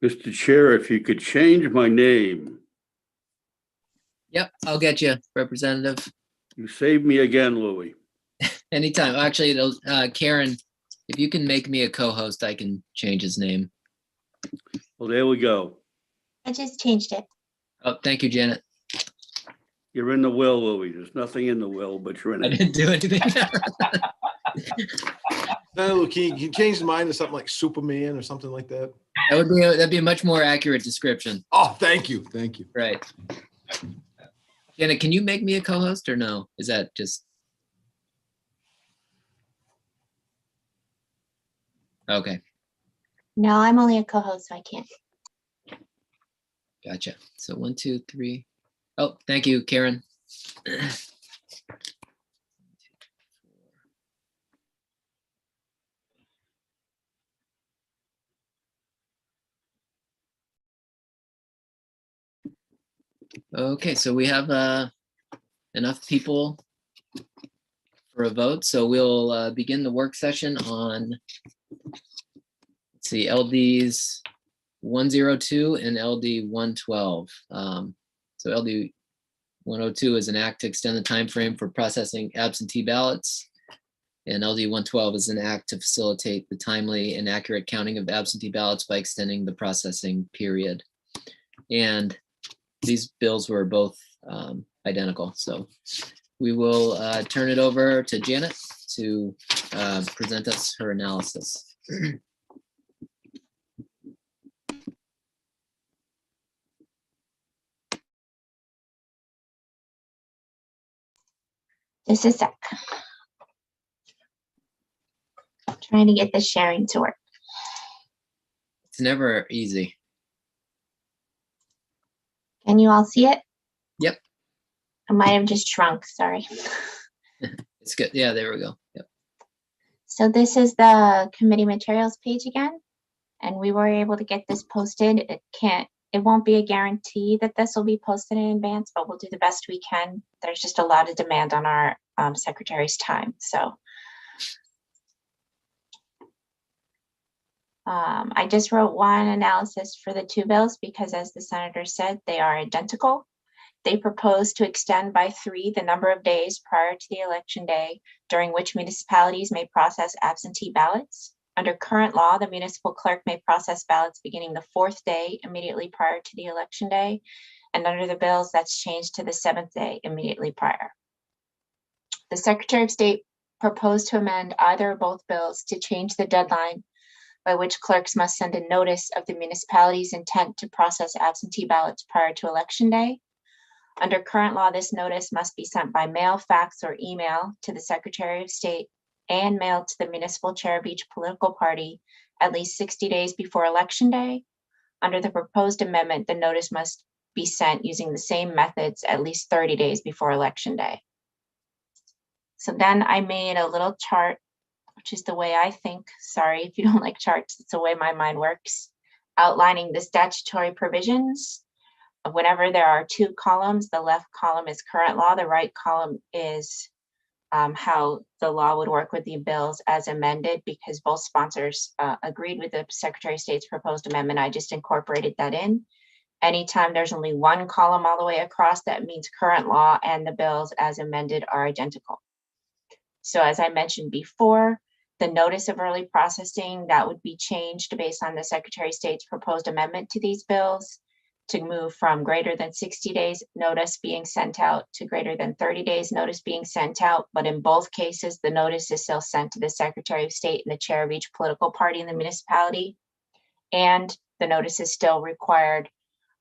Mr. Chair, if you could change my name. Yep, I'll get you, Representative. You saved me again, Louis. Anytime. Actually, it'll, Karen, if you can make me a co-host, I can change his name. Well, there we go. I just changed it. Oh, thank you, Janet. You're in the will, Louis. There's nothing in the will, but you're in I it. didn't do anything. Look, can you change mine to something like Superman or something like that? That'd be a much more accurate description. Oh, thank you. Thank you. Right. Janet, can you make me a co-host or no? Is that just? Okay, No, I'm only a co-host, so I can't. gotcha. So 1, 2, 3. Oh, thank you, Karen. Okay, so we have enough people for a vote, so we'll begin the work session on, let's see, LDs 102 and LD 112. So LD 102 is an act to extend the time frame for processing absentee ballots, and LD 112 is an act to facilitate the timely and accurate counting of absentee ballots by extending the processing period. And these bills were both identical. So we will turn it over to Janet to present us her analysis. Just a sec. Trying to get the sharing to work. It's never easy. Can you all see it? Yep. I might have just shrunk, sorry. It's good. Yeah, there we go. Yep. So this is the committee materials page again, and we were able to get this posted. It won't be a guarantee that this will be posted in advance, but we'll do the best we can. There's just a lot of demand on our secretary's time. So I just wrote one analysis for the two bills because, as the senator said, they are identical. They propose to extend by 3 the number of days prior to the election day during which municipalities may process absentee ballots. Under current law, the municipal clerk may process ballots beginning the 4th day immediately prior to the election day. And under the bills, that's changed to the 7th day immediately prior. The Secretary of State proposed to amend either or both bills to change the deadline by which clerks must send a notice of the municipality's intent to process absentee ballots prior to election day. Under current law, this notice must be sent by mail, fax, or email to the Secretary of State and mailed to the municipal chair of each political party at least 60 days before election day. Under the proposed amendment, the notice must be sent using the same methods at least 30 days before election day. So then I made a little chart, which is the way I think. Sorry if you don't like charts, it's the way my mind works. outlining the statutory provisions. Whenever there are two columns, the left column is current law, the right column is how the law would work with the bills as amended, because both sponsors agreed with the Secretary of State's proposed amendment. I just incorporated that in. Anytime there's only one column all the way across, that means current law and the bills as amended are identical. So as I mentioned before, the notice of early processing, that would be changed based on the Secretary of State's proposed amendment to these bills to move from greater than 60 days notice being sent out to greater than 30 days notice being sent out. But in both cases, the notice is still sent to the Secretary of State and the chair of each political party in the municipality. And the notice is still required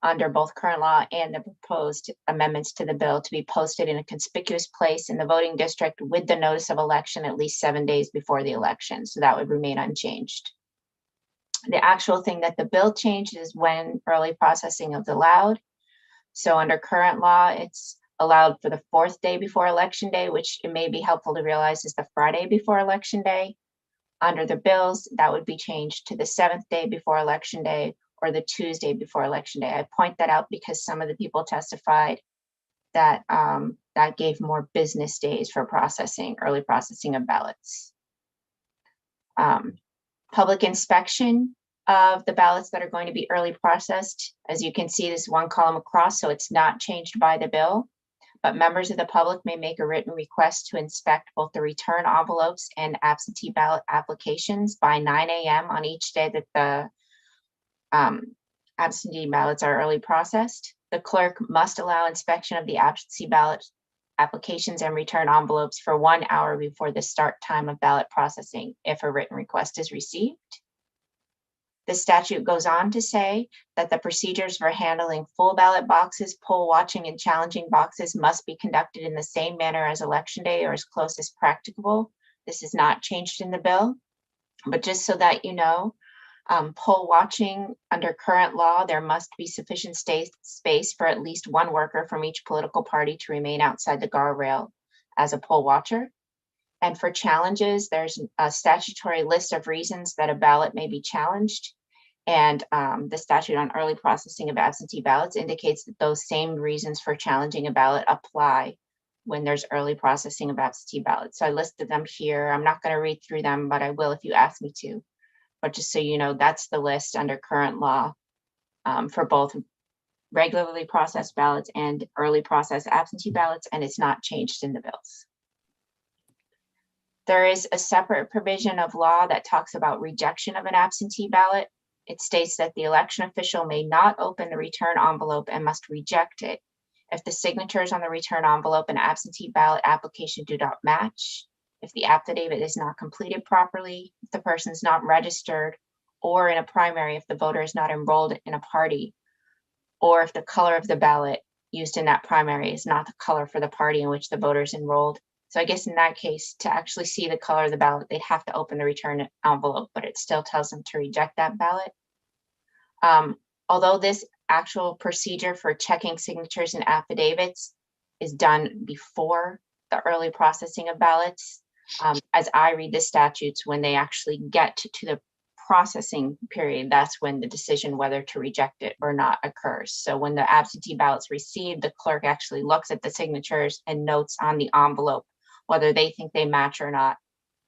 under both current law and the proposed amendments to the bill to be posted in a conspicuous place in the voting district with the notice of election at least 7 days before the election. So that would remain unchanged. The actual thing that the bill changed is when early processing is allowed. So under current law, it's allowed for the 4th day before election day, which it may be helpful to realize is the Friday before election day. Under the bills, that would be changed to the 7th day before election day or the Tuesday before election day. I point that out because some of the people testified that that gave more business days for processing, early processing of ballots. Public inspection of the ballots that are going to be early processed. As you can see, this one column across, so it's not changed by the bill, but members of the public may make a written request to inspect both the return envelopes and absentee ballot applications by 9 a.m. on each day that the absentee ballots are early processed. The clerk must allow inspection of the absentee ballot applications and return envelopes for 1 hour before the start time of ballot processing if a written request is received. The statute goes on to say that the procedures for handling full ballot boxes, poll watching, and challenging boxes must be conducted in the same manner as election day or as close as practicable. This is not changed in the bill, but just so that you know, poll watching under current law, there must be sufficient space for at least one worker from each political party to remain outside the guardrail as a poll watcher. And for challenges, there's a statutory list of reasons that a ballot may be challenged. And the statute on early processing of absentee ballots indicates that those same reasons for challenging a ballot apply when there's early processing of absentee ballots. So I listed them here. I'm not going to read through them, but I will if you ask me to. But just so you know, that's the list under current law for both regularly processed ballots and early processed absentee ballots, and it's not changed in the bills. There is a separate provision of law that talks about rejection of an absentee ballot. It states that the election official may not open the return envelope and must reject it if the signatures on the return envelope and absentee ballot application do not match, if the affidavit is not completed properly, if the person is not registered, or in a primary if the voter is not enrolled in a party, or if the color of the ballot used in that primary is not the color for the party in which the voter is enrolled. So I guess in that case, to actually see the color of the ballot, they'd have to open the return envelope, but it still tells them to reject that ballot. Although this actual procedure for checking signatures and affidavits is done before the early processing of ballots, as I read the statutes, when they actually get to the processing period, that's when the decision whether to reject it or not occurs. So when the absentee ballot's received, the clerk actually looks at the signatures and notes on the envelope whether they think they match or not,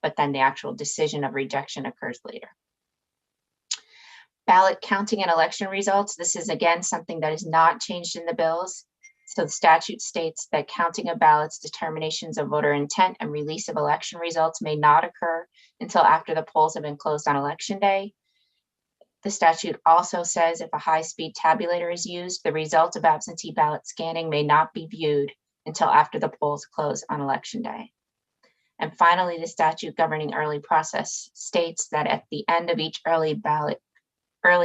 but then the actual decision of rejection occurs later. Ballot counting and election results. This is again something that is not changed in the bills. So the statute states that counting of ballots, determinations of voter intent, and release of election results may not occur until after the polls have been closed on election day. The statute also says if a high-speed tabulator is used, the result of absentee ballot scanning may not be viewed until after the polls close on election day. And finally, the statute governing early process states that at the end of each early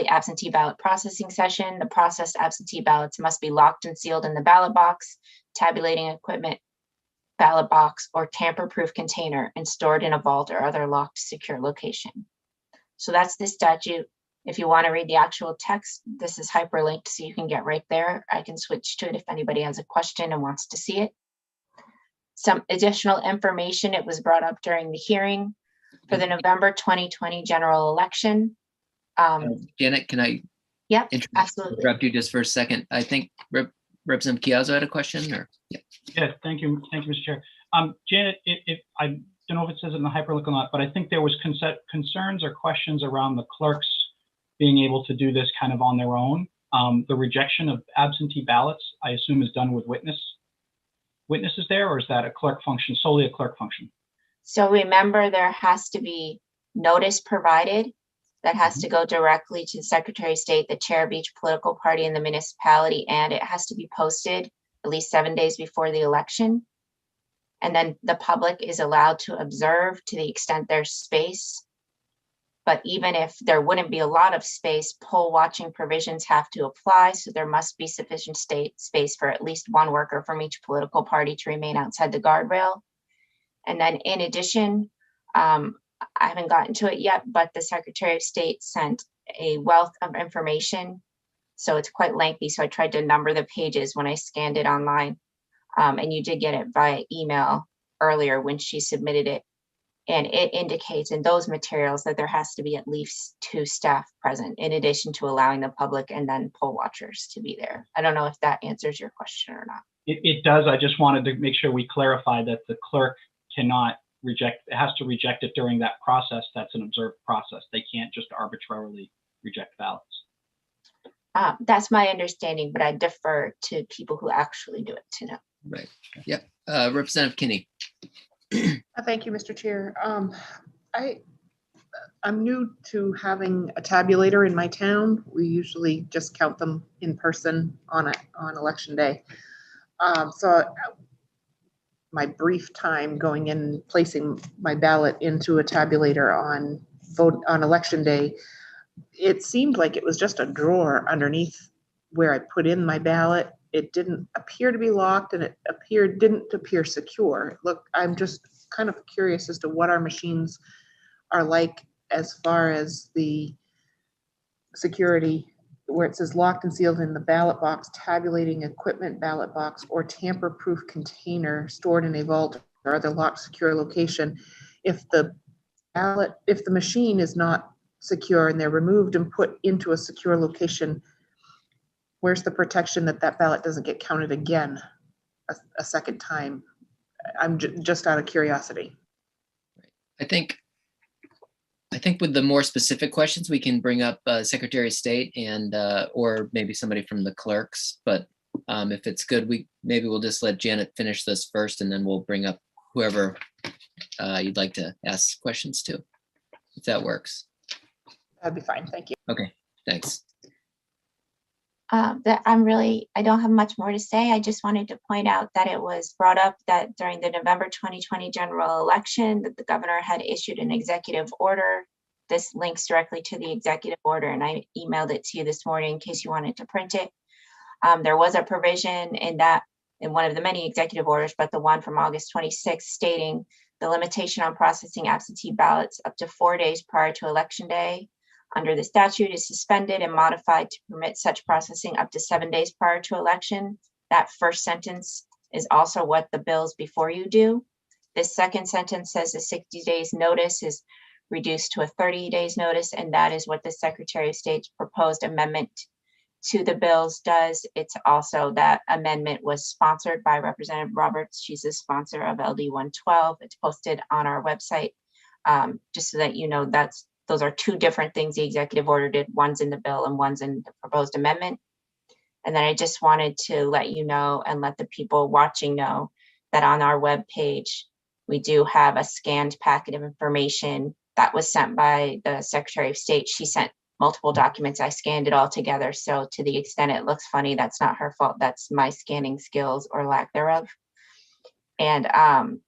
absentee ballot processing session, the processed absentee ballots must be locked and sealed in the ballot box, tabulating equipment, ballot box, or tamper-proof container and stored in a vault or other locked, secure location. So that's the statute. If you want to read the actual text, this is hyperlinked so you can get right there. I can switch to it if anybody has a question and wants to see it. Some additional information, it was brought up during the hearing for the November 2020 general election. Janet, can I Yep, absolutely. Interrupt you just for a second. I think Representative Chiazzo had a question, or yeah. Yes, thank you, Mr. Chair. Janet, if I don't know if it says it in the hyperlink or not, but I think there was concerns or questions around the clerks being able to do this kind of on their own. The rejection of absentee ballots, I assume, is done with witnesses there, or is that a clerk function, solely a clerk function? So remember, there has to be notice provided that has to go directly to the Secretary of State, the chair of each political party in the municipality, and it has to be posted at least 7 days before the election. And then the public is allowed to observe to the extent there's space. But even if there wouldn't be a lot of space, poll watching provisions have to apply. So there must be sufficient space for at least one worker from each political party to remain outside the guardrail. And then in addition, I haven't gotten to it yet, but the Secretary of State sent a wealth of information. So it's quite lengthy. So I tried to number the pages when I scanned it online. And you did get it via email earlier when she submitted it. And it indicates in those materials that there has to be at least 2 staff present, in addition to allowing the public and then poll watchers to be there. I don't know if that answers your question or not. It does. I just wanted to make sure we clarify that the clerk cannot reject, it has to reject it during that process. That's an observed process. They can't just arbitrarily reject ballots. That's my understanding, but I defer to people who actually do it to know. Right. Yep. Representative Kinney. Thank you, Mr. Chair. I'm new to having a tabulator in my town. We usually just count them in person on election day. So my brief time going in, placing my ballot into a tabulator on election day, it seemed like it was just a drawer underneath where I put in my ballot. It didn't appear to be locked, and it didn't appear secure. Look, I'm just kind of curious as to what our machines are like as far as the security, where it says locked and sealed in the ballot box, tabulating equipment ballot box, or tamper-proof container stored in a vault or other locked secure location. If the machine is not secure and they're removed and put into a secure location, where's the protection that ballot doesn't get counted again a second time? I'm just out of curiosity. I think with the more specific questions, we can bring up Secretary of State and or maybe somebody from the clerks. But if it's good, maybe we'll just let Janet finish this first, and then we'll bring up whoever you'd like to ask questions to, if that works. That'd be fine. Thank you. Okay, thanks. I don't have much more to say. I just wanted to point out that it was brought up that during the November 2020 general election that the governor had issued an executive order. This links directly to the executive order, and I emailed it to you this morning in case you wanted to print it. There was a provision in one of the many executive orders, but the one from August 26th, stating the limitation on processing absentee ballots up to 4 days prior to election day under the statute is suspended and modified to permit such processing up to 7 days prior to election. That first sentence is also what the bills before you do. This second sentence says the 60 days notice is reduced to a 30 days notice, and that is what the Secretary of State's proposed amendment to the bills does. It's also, that amendment was sponsored by Representative Roberts. She's the sponsor of LD 112. It's posted on our website, just so that you know those are 2 different things the executive order did. One's in the bill and one's in the proposed amendment. And then I just wanted to let you know and let the people watching know that on our webpage, we do have a scanned packet of information that was sent by the Secretary of State. She sent multiple documents. I scanned it all together. So to the extent it looks funny, that's not her fault. That's my scanning skills or lack thereof. And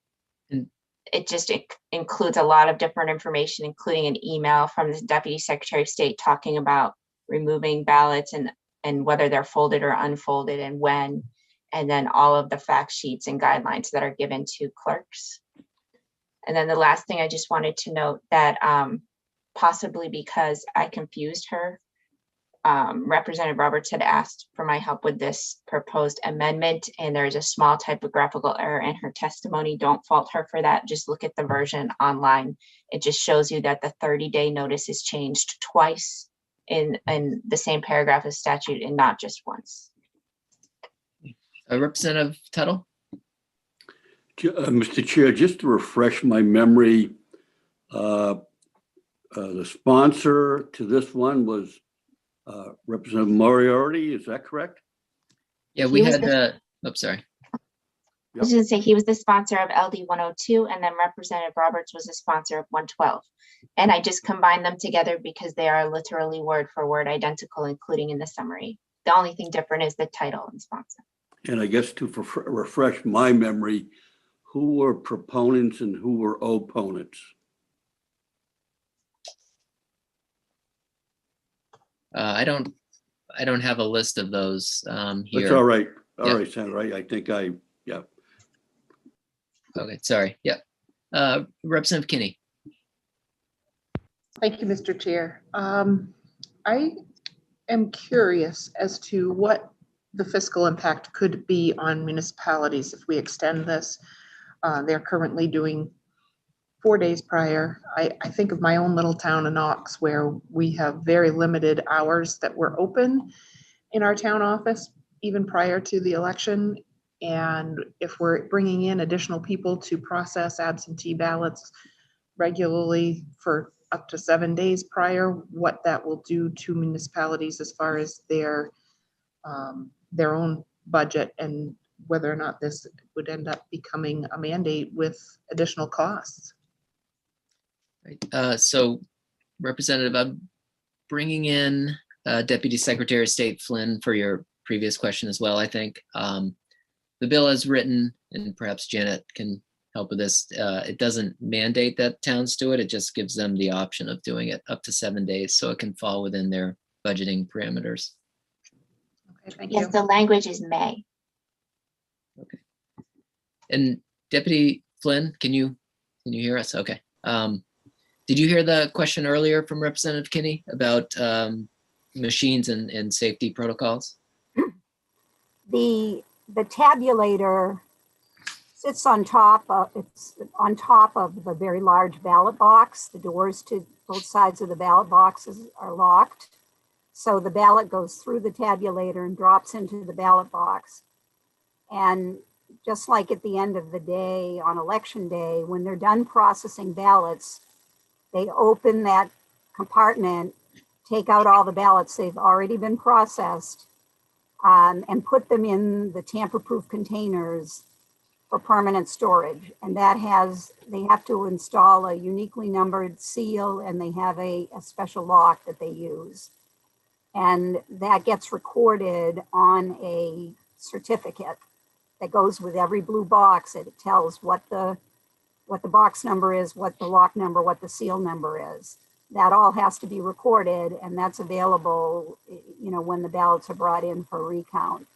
it includes a lot of different information, including an email from the Deputy Secretary of State talking about removing ballots and whether they're folded or unfolded and when, and then all of the fact sheets and guidelines that are given to clerks. And then the last thing I just wanted to note that possibly because I confused her, Representative Roberts had asked for my help with this proposed amendment, and there's a small typographical error in her testimony. Don't fault her for that. Just look at the version online. It just shows you that the 30-day notice is changed twice in the same paragraph of statute and not just once. Representative Tuttle? Mr. Chair, just to refresh my memory, the sponsor to this one was Representative Moriarty, is that correct? Yeah, we had I'm sorry. I was going to say he was the sponsor of LD 102, and then Representative Roberts was the sponsor of 112. And I just combined them together because they are literally word for word identical, including in the summary. The only thing different is the title and sponsor. And I guess to refresh my memory, who were proponents and who were opponents? I don't have a list of those here. That's all right. All Yeah. right, Senator. I think yeah. Okay, sorry. Yeah. Representative Kinney. Thank you, Mr. Chair. I am curious as to what the fiscal impact could be on municipalities if we extend this. They're currently doing 4 days prior. I think of my own little town of Knox where we have very limited hours that we're open in our town office, even prior to the election. And if we're bringing in additional people to process absentee ballots regularly for up to 7 days prior, what that will do to municipalities as far as their own budget and whether or not this would end up becoming a mandate with additional costs. So Representative, I'm bringing in Deputy Secretary of State Flynn for your previous question as well, I think. The bill as written, and perhaps Janet can help with this, it doesn't mandate that towns do it. It just gives them the option of doing it up to 7 days, so it can fall within their budgeting parameters. Okay, thank Yes, you. the language is may. Okay. And Deputy Flynn, can you hear us? Okay. Did you hear the question earlier from Representative Kinney about machines and safety protocols? The tabulator sits on top of the very large ballot box. The doors to both sides of the ballot boxes are locked. So the ballot goes through the tabulator and drops into the ballot box. And just like at the end of the day on election day, when they're done processing ballots, they open that compartment, take out all the ballots they've already been processed, and put them in the tamper-proof containers for permanent storage. And they have to install a uniquely numbered seal, and they have a special lock that they use. And that gets recorded on a certificate that goes with every blue box. It tells what the box number is, what the lock number, what the seal number is. That all has to be recorded, and that's available, when the ballots are brought in for recount.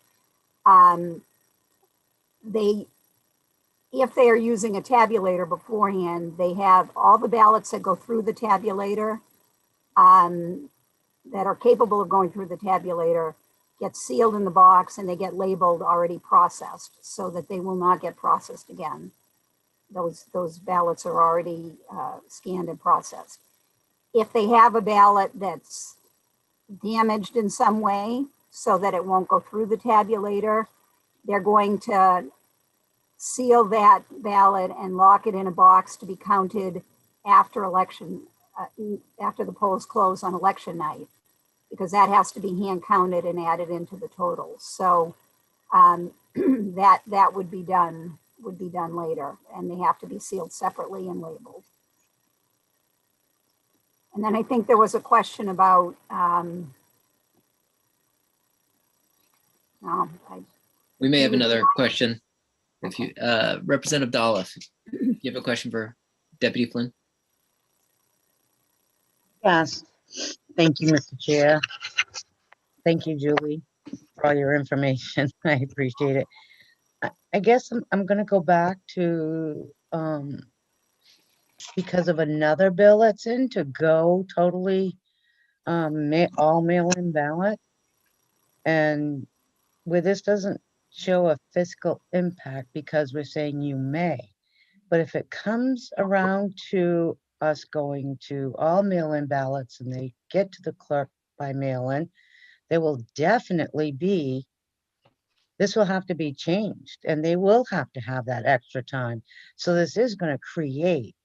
If they are using a tabulator beforehand, they have all the ballots that go through the tabulator, that are capable of going through the tabulator, get sealed in the box, and they get labeled already processed so that they will not get processed again. Those ballots are already scanned and processed. If they have a ballot that's damaged in some way so that it won't go through the tabulator, they're going to seal that ballot and lock it in a box to be counted after election, after the polls close on election night, because that has to be hand counted and added into the totals. So that would be done later, and they have to be sealed separately and labeled. And then I think there was a question about, We may have another question. If you, Representative Dolph, you have a question for Deputy Flynn? Yes, thank you, Mr. Chair. Thank you, Julie, for all your information. I appreciate it. I guess I'm gonna go back to, because of another bill that's in, to go totally all mail-in ballot. And where this doesn't show a fiscal impact because we're saying you may. But if it comes around to us going to all mail-in ballots and they get to the clerk by mail-in, there will definitely be, this will have to be changed, and they will have to have that extra time. So this is going to create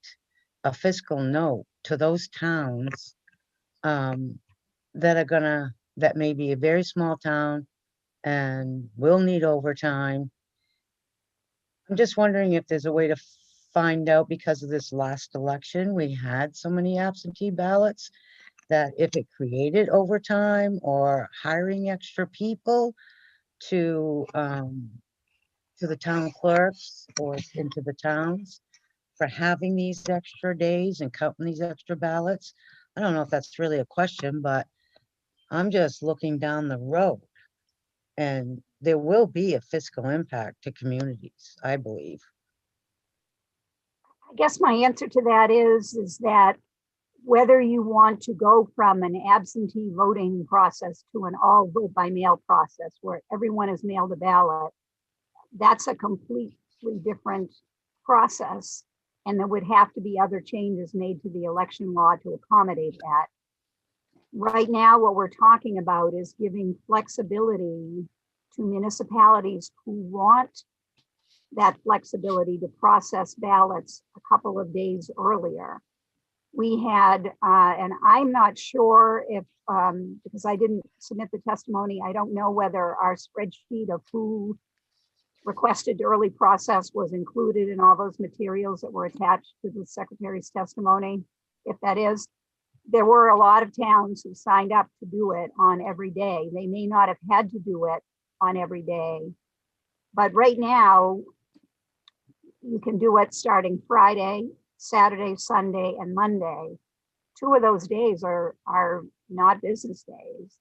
a fiscal note to those towns that may be a very small town and will need overtime. I'm just wondering if there's a way to find out, because of this last election, we had so many absentee ballots, that if it created overtime or hiring extra people to the town clerks or into the towns for having these extra days and counting these extra ballots. I don't know if that's really a question, but I'm just looking down the road, and there will be a fiscal impact to communities, I believe. I guess my answer to that is that whether you want to go from an absentee voting process to an all vote by mail process where everyone is mailed a ballot, that's a completely different process. And there would have to be other changes made to the election law to accommodate that. Right now, what we're talking about is giving flexibility to municipalities who want that flexibility to process ballots a couple of days earlier. We had, and I'm not sure if, because I didn't submit the testimony, I don't know whether our spreadsheet of who requested early process was included in all those materials that were attached to the secretary's testimony. If that is, there were a lot of towns who signed up to do it on every day. They may not have had to do it on every day, but right now you can do it starting Friday, Saturday, Sunday, and Monday. 2 of those days are not business days.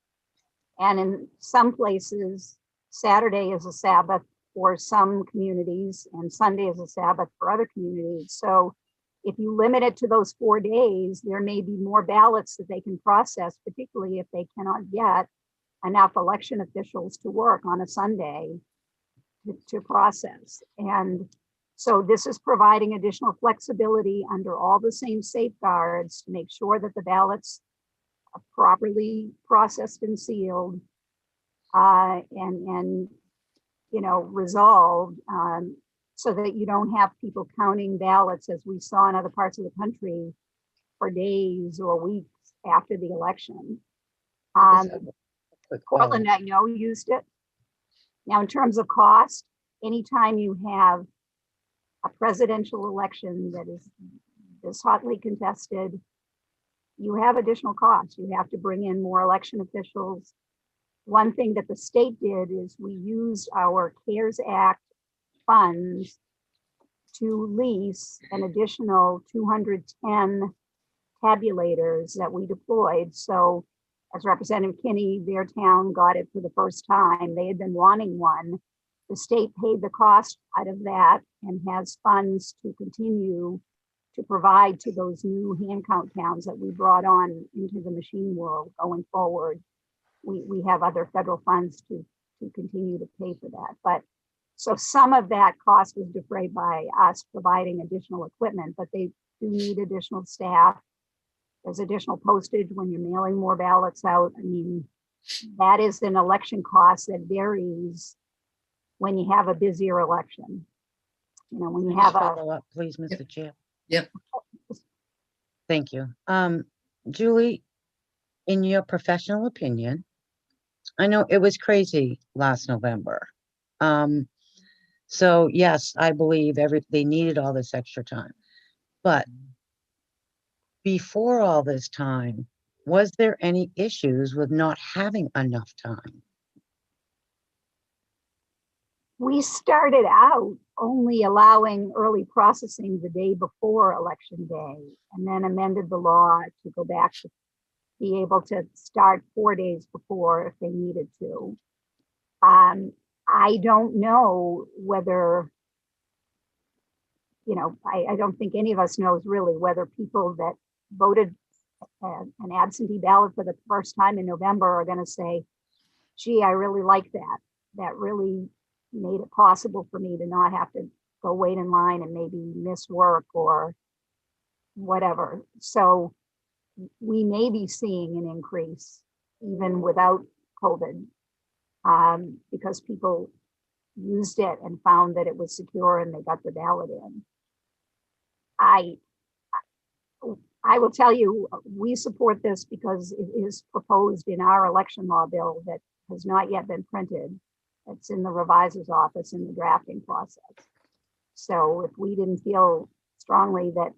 And in some places, Saturday is a Sabbath for some communities and Sunday is a Sabbath for other communities. So if you limit it to those 4 days, there may be more ballots that they can process, particularly if they cannot get enough election officials to work on a Sunday to process. And so this is providing additional flexibility under all the same safeguards to make sure that the ballots are properly processed and sealed and resolved, so that you don't have people counting ballots, as we saw in other parts of the country, for days or weeks after the election. Portland, I know, used it. Now, in terms of cost, anytime you have a presidential election that is this hotly contested, you have additional costs. You have to bring in more election officials. One thing that the state did is we used our CARES Act funds to lease an additional 210 tabulators that we deployed. So as Representative Kinney, their town got it for the first time. They had been wanting one. The state paid the cost out of that and has funds to continue to provide to those new hand count towns that we brought on into the machine world going forward. We have other federal funds to continue to pay for that. But so some of that cost was defrayed by us providing additional equipment, but they do need additional staff. There's additional postage when you're mailing more ballots out. I mean, that is an election cost that varies when you have a busier election. When you have a follow up, please, Mr. Chair. Yep. Thank you. Julie, in your professional opinion, I know it was crazy last November. So yes, I believe they needed all this extra time. But before all this time, was there any issues with not having enough time? We started out only allowing early processing the day before election day, and then amended the law to go back to be able to start 4 days before if they needed to. I don't know whether, I don't think any of us knows really whether people that voted an absentee ballot for the first time in November are going to say, gee, I really like that. That really made it possible for me to not have to go wait in line and maybe miss work or whatever. So we may be seeing an increase even without COVID, because people used it and found that it was secure and they got the ballot in. I will tell you, we support this because it is proposed in our election law bill that has not yet been printed. It's in the reviser's office in the drafting process. So if we didn't feel strongly that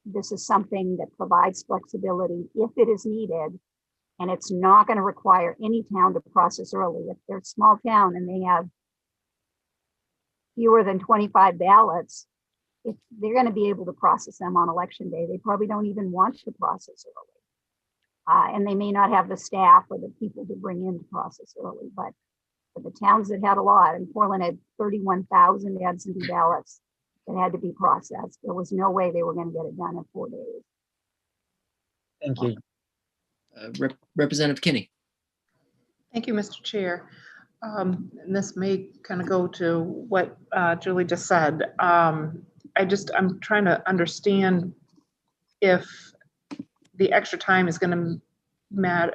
this is something that provides flexibility if it is needed, and it's not going to require any town to process early. If they're a small town and they have fewer than 25 ballots, if they're going to be able to process them on election day, they probably don't even want to process early. And they may not have the staff or the people to bring in to process early. But for the towns that had a lot, and Portland had 31,000 absentee ballots that had to be processed, there was no way they were going to get it done in 4 days. Thank you. Representative Kinney. Thank you, Mr. Chair. And this may kind of go to what Julie just said. I'm trying to understand if the extra time is going to matter.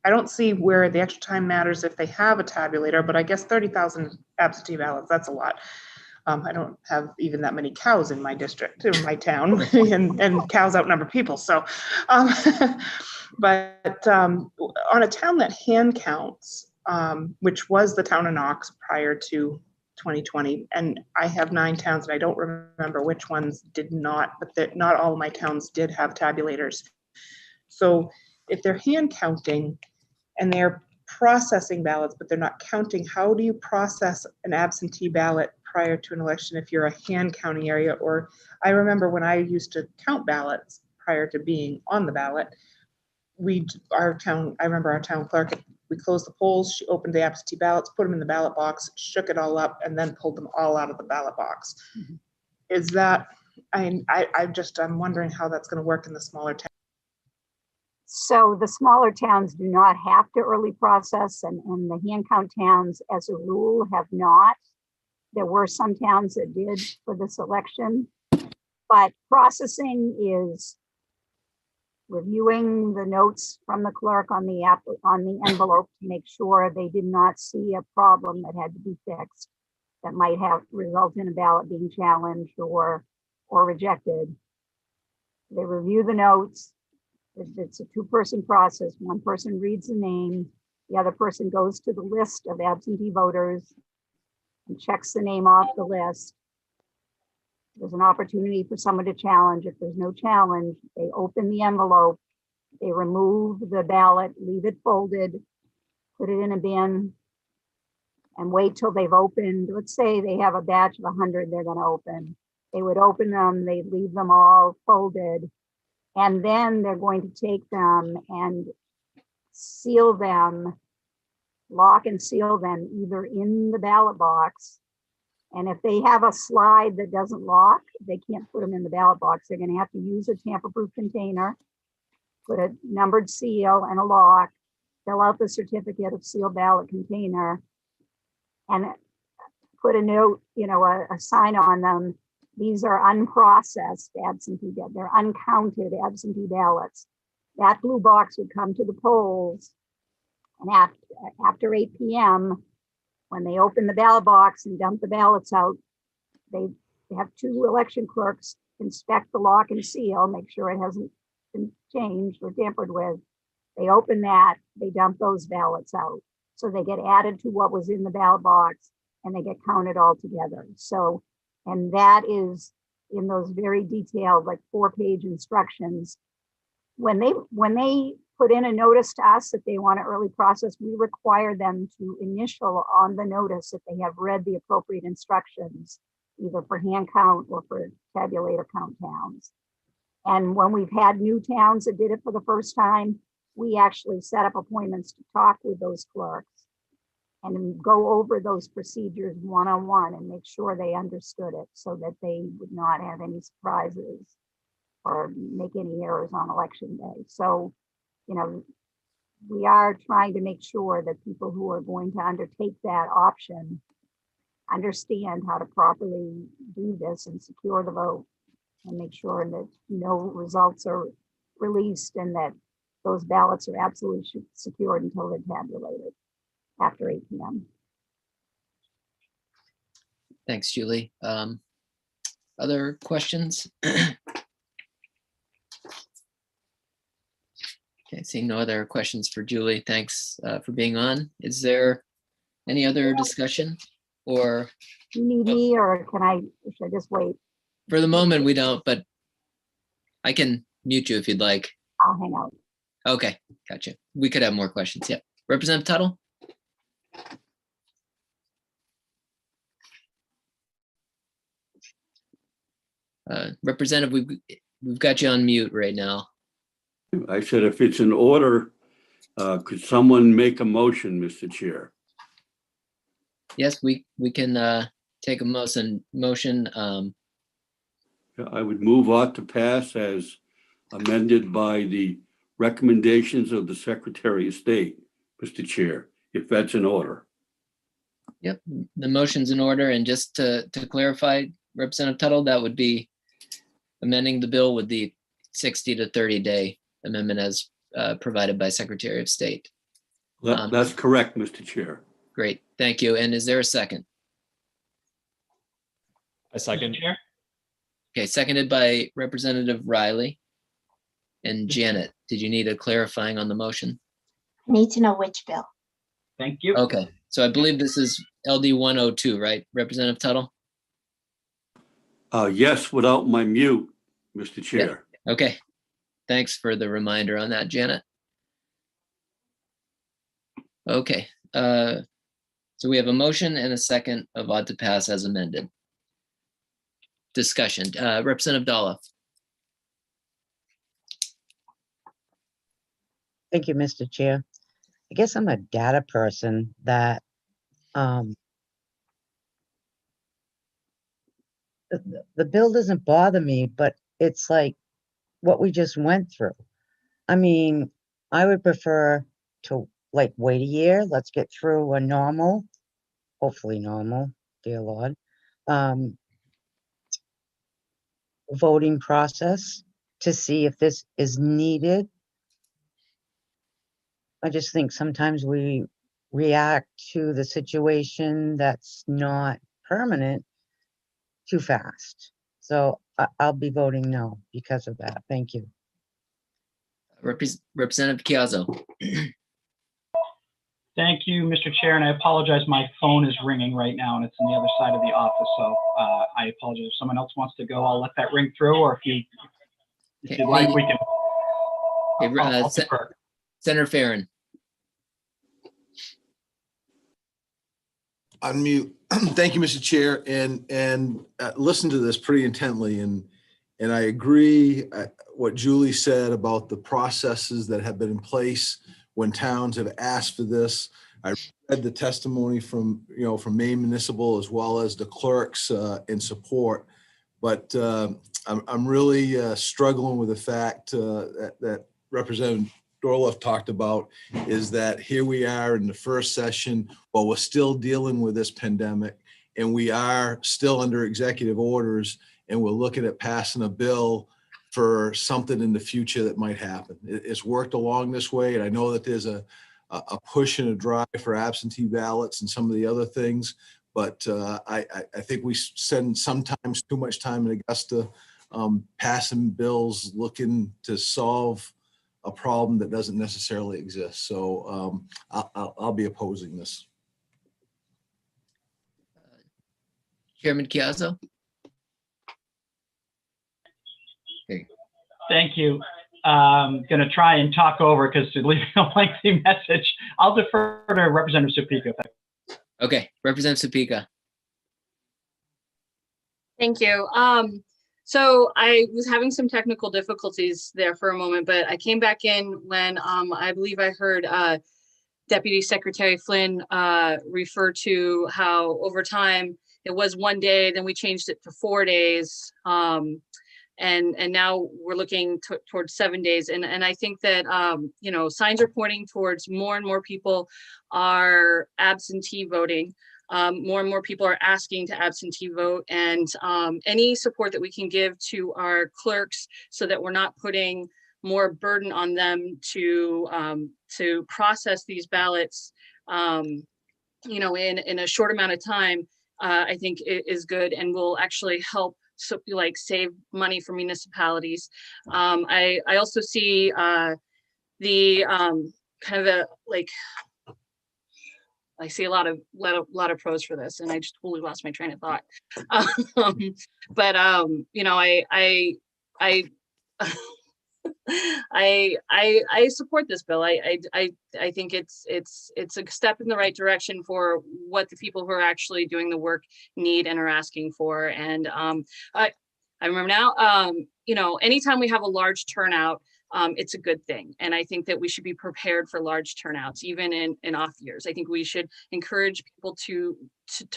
I don't see where the extra time matters if they have a tabulator, but I guess 30,000 absentee ballots, that's a lot. I don't have even that many cows in my district, in my town, and cows outnumber people. So, but on a town that hand counts, which was the town of Knox prior to 2020, and I have 9 towns, and I don't remember which ones did not, but not all of my towns did have tabulators. So if they're hand counting and they're processing ballots, but they're not counting, how do you process an absentee ballot prior to an election if you're a hand counting area? Or I remember when I used to count ballots prior to being on the ballot, I remember our town clerk, we closed the polls, she opened the absentee ballots, put them in the ballot box, shook it all up, and then pulled them all out of the ballot box. Mm-hmm. Is that, I'm wondering how that's going to work in the smaller towns. So the smaller towns do not have to early process, and the hand count towns, as a rule, have not. There were some towns that did for this election, but processing is reviewing the notes from the clerk on the envelope to make sure they did not see a problem that had to be fixed that might have resulted in a ballot being challenged or rejected. They review the notes. It's a 2-person process. One person reads the name, the other person goes to the list of absentee voters and checks the name off the list. There's an opportunity for someone to challenge. If there's no challenge, they open the envelope, they remove the ballot, leave it folded, put it in a bin, and wait till they've opened. Let's say they have a batch of 100 they're going to open. They would open them, they'd leave them all folded, and then they're going to take them and seal them, lock and seal them either in the ballot box. And if they have a slide that doesn't lock, they can't put them in the ballot box. They're going to have to use a tamper-proof container, put a numbered seal and a lock, fill out the certificate of sealed ballot container, and put a note, a sign on them. These are unprocessed absentee ballots. They're uncounted absentee ballots. That blue box would come to the polls, and after 8 p.m., when they open the ballot box and dump the ballots out, they have 2 election clerks inspect the lock and seal, make sure it hasn't been changed or tampered with. They open that, they dump those ballots out. So they get added to what was in the ballot box and they get counted all together. So, and that is in those very detailed, like 4-page instructions. When they put in a notice to us that they want to early process, we require them to initial on the notice that they have read the appropriate instructions, either for hand count or for tabulator count towns. And when we've had new towns that did it for the first time, we actually set up appointments to talk with those clerks and go over those procedures one-on-one and make sure they understood it so that they would not have any surprises or make any errors on election day. So, we are trying to make sure that people who are going to undertake that option understand how to properly do this and secure the vote and make sure that no results are released and that those ballots are absolutely secured until they're tabulated after 8 p.m. Thanks, Julie. Other questions? Okay, seeing no other questions for Julie. Thanks for being on. Is there any other discussion, or? You need me, or should I just wait? For the moment, we don't, but I can mute you if you'd like. I'll hang out. Okay, gotcha. We could have more questions. Yeah. Representative Tuttle? Representative, we've got you on mute right now. I said, if it's in order, could someone make a motion, Mr. Chair? Yes, we can take a motion. I would move ought to pass as amended by the recommendations of the Secretary of State, Mr. Chair, if that's in order. Yep, the motion's in order. And just to clarify, Representative Tuttle, that would be amending the bill with the 60 to 30 day amendment as provided by Secretary of State. That's correct, Mr. Chair. Great, thank you. And is there a second? A second. Chair? Okay, seconded by Representative Riley. And Janet, did you need a clarifying on the motion? I need to know which bill. Thank you. Okay, so I believe this is LD 102, right, Representative Tuttle? Yes, without my mute, Mr. Chair. Yeah. Okay, thanks for the reminder on that, Janet. Okay, so we have a motion and a second of ought to pass as amended. Discussion, Representative Dolph. Thank you, Mr. Chair. I guess I'm a data person that the bill doesn't bother me, but it's like what we just went through. I mean, I would prefer to wait a year. Let's get through a normal, hopefully normal, dear Lord, voting process to see if this is needed. I just think sometimes we react to the situation that's not permanent too fast. So I'll be voting no because of that. Thank you. Representative Chiazzo. Thank you, Mr. Chair, and I apologize. My phone is ringing right now, and it's on the other side of the office, so I apologize. If someone else wants to go, I'll let that ring through, or if you'd like, we can. I'll defer. Senator Farron. Unmute. Thank you, Mr. Chair, and listen to this pretty intently, and I agree what Julie said about the processes that have been in place when towns have asked for this. I read the testimony from Maine Municipal as well as the clerks in support, but I'm really struggling with the fact that Representative Dorloff talked about, is that here we are in the first session while we're still dealing with this pandemic, and we are still under executive orders, and we're looking at passing a bill for something in the future that might happen. It's worked along this way, and I know that there's a push and a drive for absentee ballots and some of the other things, but I think we spend sometimes too much time in Augusta passing bills looking to solve a problem that doesn't necessarily exist. So I'll be opposing this. Chairman Chiazzo. Okay. Thank you. I'm going to try and talk over because to leave a lengthy message. I'll defer to Representative Supika. Okay, Representative Supika. Thank you. So I was having some technical difficulties there for a moment, but I came back in when I believe I heard Deputy Secretary Flynn refer to how over time it was 1 day, then we changed it to 4 days. And now we're looking towards 7 days. And I think that, signs are pointing towards more and more people are absentee voting. More and more people are asking to absentee vote, and any support that we can give to our clerks so that we're not putting more burden on them to process these ballots, you know, in a short amount of time, I think it is good and will actually help like save money for municipalities. I also see the kind of a like. I see a lot of pros for this, and I just totally lost my train of thought. But you know, I support this bill. I think it's a step in the right direction for what the people who are actually doing the work need and are asking for. And I remember now, you know, anytime we have a large turnout, it's a good thing. And I think that we should be prepared for large turnouts, even in off years. I think we should encourage people to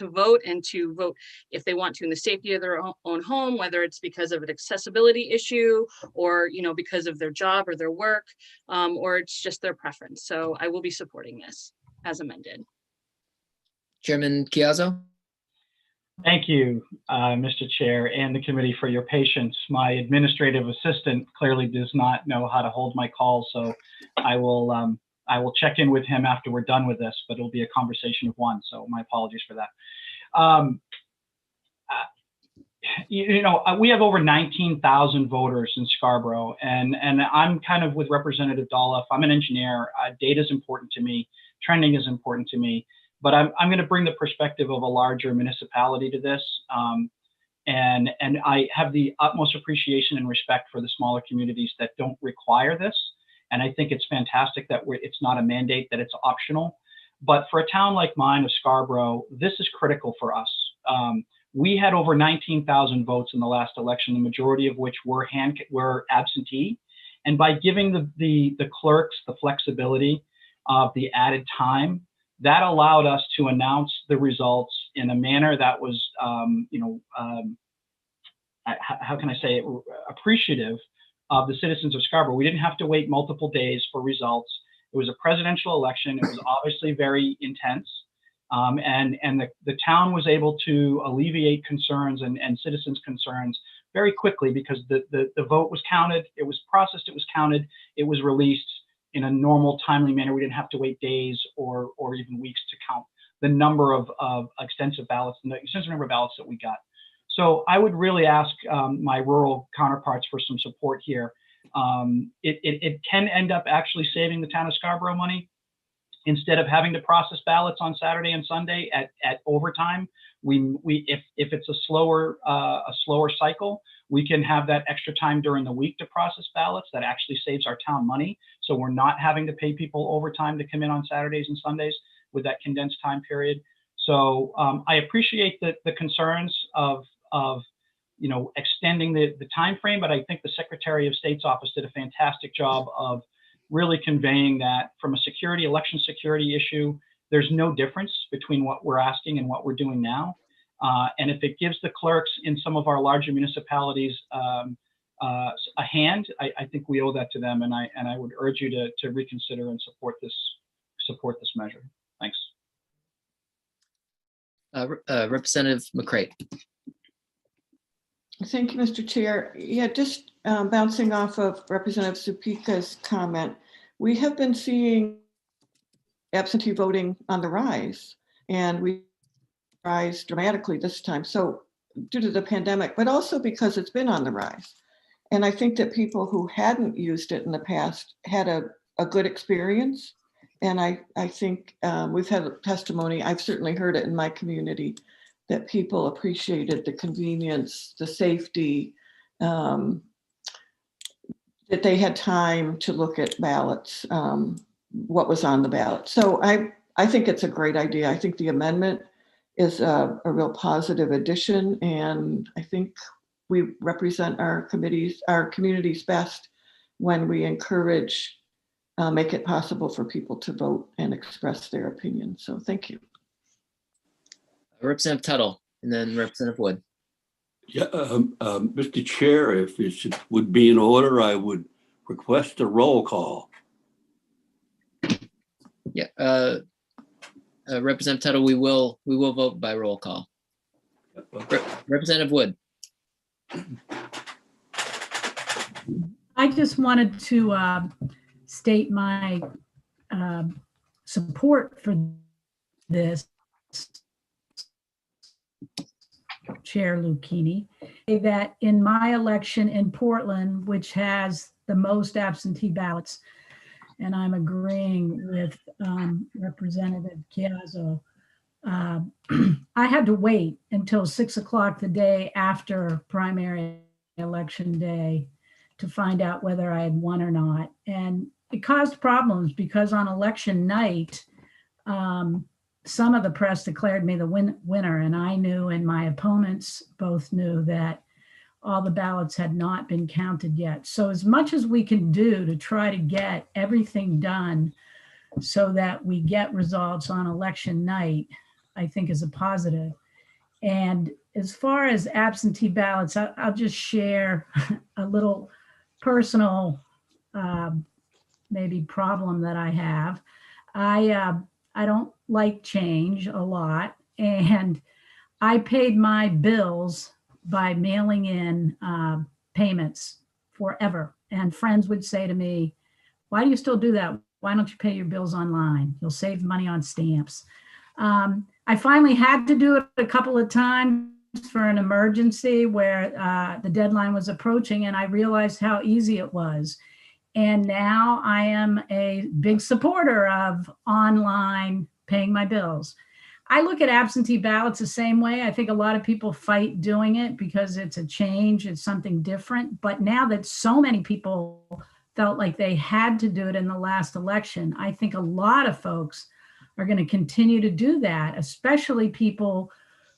vote, and to vote if they want to in the safety of their own home, whether it's because of an accessibility issue, or, you know, because of their job or their work, or it's just their preference. So I will be supporting this as amended. Chairman Chiazzo? Thank you, Mr. Chair, and the committee for your patience. My administrative assistant clearly does not know how to hold my calls, so I will check in with him after we're done with this, but it'll be a conversation of one, so my apologies for that. You know, we have over 19,000 voters in Scarborough, and I'm kind of with Representative Dolph. I'm an engineer. Data is important to me. Trending is important to me. But I'm going to bring the perspective of a larger municipality to this. And I have the utmost appreciation and respect for the smaller communities that don't require this. And I think it's fantastic that it's not a mandate, that it's optional. But for a town like mine of Scarborough, this is critical for us. We had over 19,000 votes in the last election, the majority of which were absentee. And by giving the clerks the flexibility of the added time, that allowed us to announce the results in a manner that was, you know, how can I say it, appreciative of the citizens of Scarborough. We didn't have to wait multiple days for results. It was a presidential election. It was obviously very intense. And the town was able to alleviate concerns and citizens' concerns very quickly, because the vote was counted, it was processed, it was counted, it was released in a normal, timely manner. We didn't have to wait days or even weeks to count the number of extensive ballots, and the extensive number of ballots that we got. So I would really ask my rural counterparts for some support here. It can end up actually saving the town of Scarborough money. Instead of having to process ballots on Saturday and Sunday at overtime, if it's a slower cycle, we can have that extra time during the week to process ballots. That actually saves our town money. So we're not having to pay people overtime to come in on Saturdays and Sundays with that condensed time period. So I appreciate the concerns of you know, extending the time frame, but I think the Secretary of State's office did a fantastic job of really conveying that from a election security issue, there's no difference between what we're asking and what we're doing now. And if it gives the clerks in some of our larger municipalities a hand, I think we owe that to them. And I would urge you to reconsider and support this measure. Thanks. Representative McCray. Thank you, Mr. Chair. Yeah, just bouncing off of Representative Supika's comment, we have been seeing absentee voting on the rise, and we rise dramatically this time. So due to the pandemic, but also because it's been on the rise. And I think that people who hadn't used it in the past had a good experience. And I think we've had testimony, I've certainly heard it in my community, that people appreciated the convenience, the safety, that they had time to look at ballots, what was on the ballot. So I think it's a great idea. I think the amendment is a real positive addition, and I think we represent our communities best when we encourage, make it possible for people to vote and express their opinion. So thank you. Representative Tuttle, and then Representative Wood. Yeah, Mr. Chair, if it would be in order, I would request a roll call. Yeah, Representative Tuttle, we will vote by roll call. Representative Wood. I just wanted to state my support for this, Chair Lucchini, that in my election in Portland, which has the most absentee ballots, and I'm agreeing with Representative Chiazzo, I had to wait until 6 o'clock the day after primary election day to find out whether I had won or not. And it caused problems because on election night, some of the press declared me the winner, and I knew, and my opponents both knew, that all the ballots had not been counted yet. So as much as we can do to try to get everything done so that we get results on election night, I think is a positive. And as far as absentee ballots, I'll just share a little personal maybe problem that I have. I don't like change a lot, and I paid my bills by mailing in payments forever. And friends would say to me, why do you still do that? Why don't you pay your bills online? You'll save money on stamps. I finally had to do it a couple of times for an emergency where the deadline was approaching, and I realized how easy it was. And now I am a big supporter of online paying my bills. I look at absentee ballots the same way. I think a lot of people fight doing it because it's a change, it's something different. But now that so many people felt like they had to do it in the last election, I think a lot of folks are going to continue to do that, especially people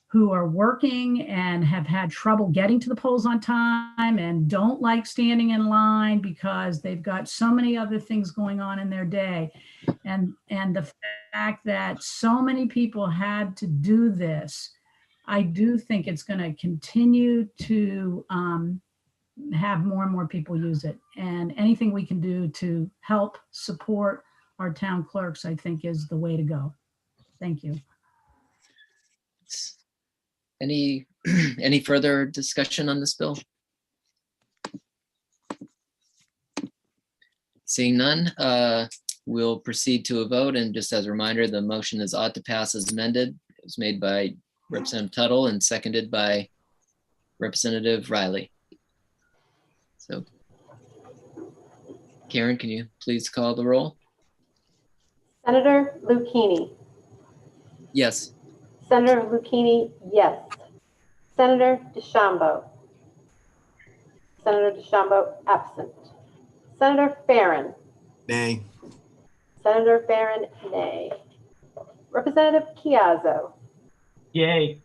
who are working and have had trouble getting to the polls on time and don't like standing in line because they've got so many other things going on in their day. And the fact that so many people had to do this, I do think it's going to continue to have more and more people use it. And anything we can do to help support our town clerks, I think, is the way to go. Thank you. Any further discussion on this bill? Seeing none, we'll proceed to a vote. And just as a reminder, the motion is ought to pass as amended. It was made by Representative Tuttle and seconded by Representative Riley. So, Karen, can you please call the roll? Senator Lucchini. Yes. Senator Lucchini, yes. Senator DeShambo. Senator DeShambo, absent. Senator Farren. Nay. Senator Farren, nay. Representative Chiazzo. Yay.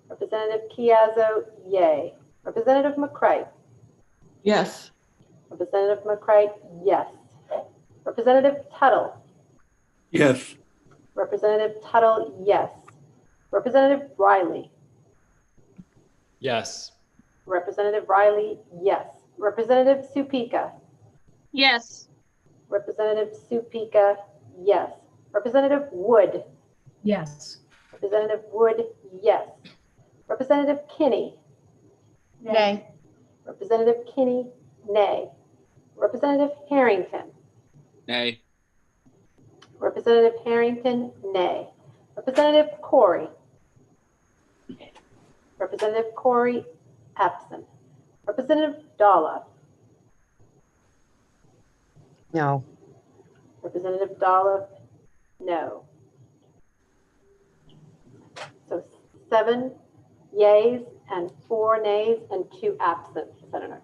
Representative Chiazzo, yay. Representative McCray. Yes. Representative McCray, yes. Representative Tuttle. Yes. Representative Tuttle, yes. Representative Riley. Yes. Representative Riley, yes. Representative Supika. Yes. Representative Supika, yes. Representative Wood. Yes. Representative Wood, yes. Representative Kinney. Nay. Representative Kinney, nay. Representative Harrington. Nay. Representative Harrington, nay. Representative Corey. Representative Corey, absent. Representative Dalla. No. Representative Dalla, no. So 7 yays and 4 nays and 2 absent, Senator.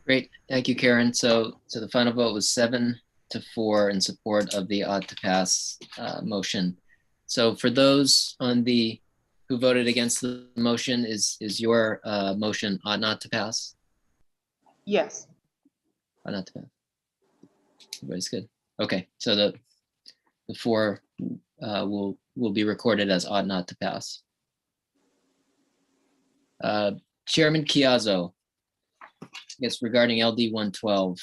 Great, thank you, Karen. So the final vote was 7-4 in support of the ought to pass motion. So for those who voted against the motion, is your motion ought not to pass? Yes. Ought not to pass. Everybody's good. Okay, so the 4 will be recorded as ought not to pass. Chairman Chiazzo, I guess regarding LD 112.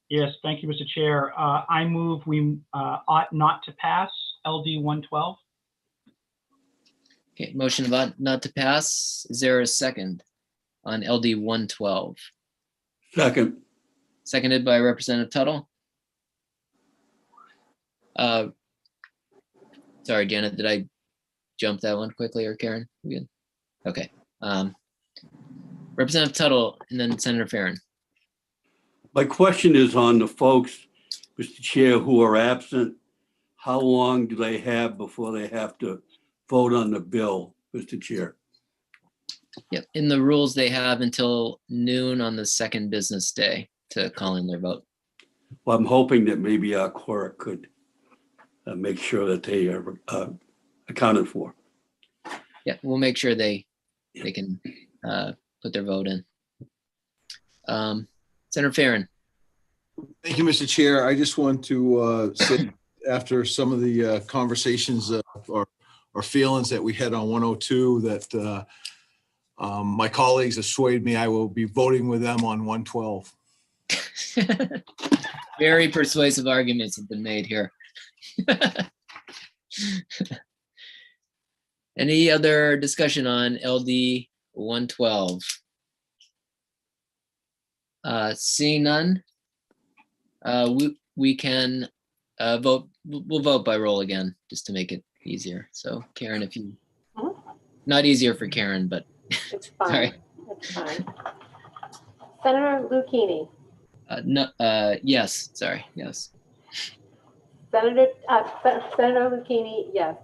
Yes, thank you, Mr. Chair. I move we ought not to pass LD 112. Okay, motion of ought not to pass. Is there a second on LD 112? Second. Seconded by Representative Tuttle. Sorry, Janet, did I jump that one quickly, or Karen? We good? Okay. Representative Tuttle and then Senator Farren. My question is on the folks, Mr. Chair, who are absent. How long do they have before they have to vote on the bill, Mr. Chair? Yep, in the rules, they have until noon on the second business day to call in their vote. Well, I'm hoping that maybe our clerk could make sure that they are accounted for. Yeah, we'll make sure they can put their vote in. Senator Farren. Thank you, Mr. Chair. I just want to say, after some of the conversations or feelings that we had on 102, that my colleagues have swayed me. I will be voting with them on 112. Very persuasive arguments have been made here. Any other discussion on LD 112? Seeing none, we can vote. We'll vote by roll again, just to make it easier. So Karen, if you, not easier for Karen, but It's fine. sorry. It's fine. Senator Lucchini. No, yes, sorry, yes. Senator Lucchini, yes.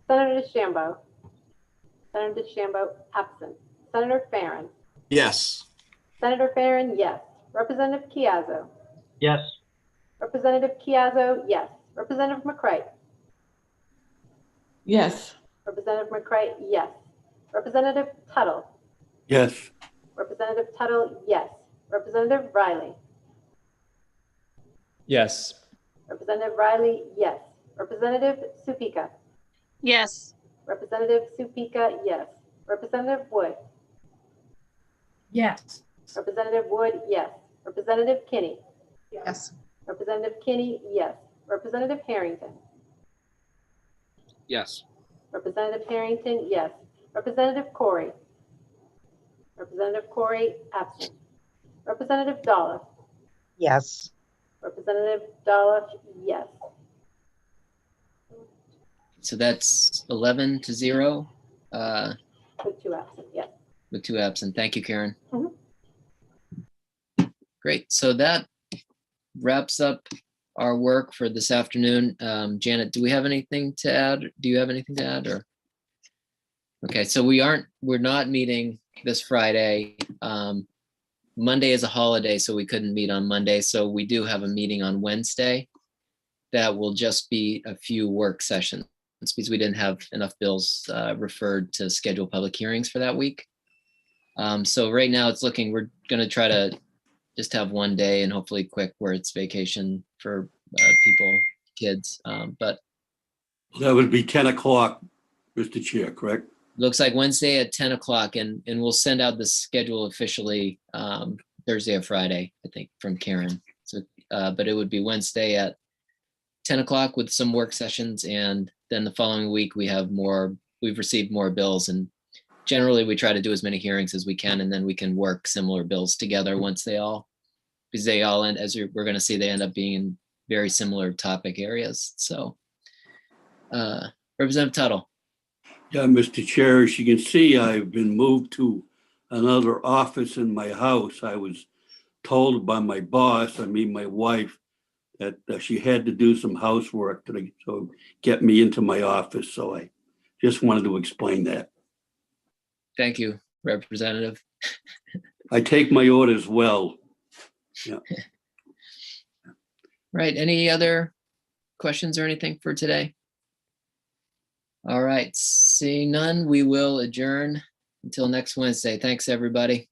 Senator DeChambeau. Senator DeChambeau, absent. Senator Farren. Yes. Senator Farren, yes. Representative Chiazzo. Yes. Representative Chiazzo, yes. Representative McCray. Yes. Representative McCray, yes. Representative Tuttle. Yes. Representative Tuttle, yes. Representative Riley. Yes. Representative Riley, yes. Representative Supika. Yes. Representative Supika, yes. Representative Wood. Yes. Representative Wood, yes. Representative Kinney. Yes. Representative Kinney, yes. Representative Harrington. Yes. Representative Harrington, yes. Representative Corey. Representative Corey, absent. Representative Dolph. Yes. Representative Dolph, yes. So that's 11-0. With 2 absent, yes. With 2 absent. Thank you, Karen. Mhm. Great. So that wraps up our work for this afternoon. Janet, do we have anything to add? Do you have anything to add, or? Okay, so we're not meeting this Friday. Monday is a holiday, so we couldn't meet on Monday. So we do have a meeting on Wednesday. That will just be a few work sessions because we didn't have enough bills referred to schedule public hearings for that week. So right now it's looking, we're going to try to just have one day and hopefully quick where it's vacation for people, kids. But that would be 10 o'clock, Mr. Chair, correct? Looks like Wednesday at 10 o'clock, and we'll send out the schedule officially Thursday or Friday, I think, from Karen. So, but it would be Wednesday at 10 o'clock with some work sessions, and then the following week we've received more bills, and generally we try to do as many hearings as we can, and then we can work similar bills together once because they all end, as we're going to see, they end up being in very similar topic areas. So, Representative Tuttle. Yeah, Mr. Chair, as you can see, I've been moved to another office in my house. I was told by my boss, my wife, that she had to do some housework to get me into my office. So I just wanted to explain that. Thank you, Representative. I take my orders well. Yeah. Right. Any other questions or anything for today? All right. Seeing none, we will adjourn until next Wednesday. Thanks, everybody.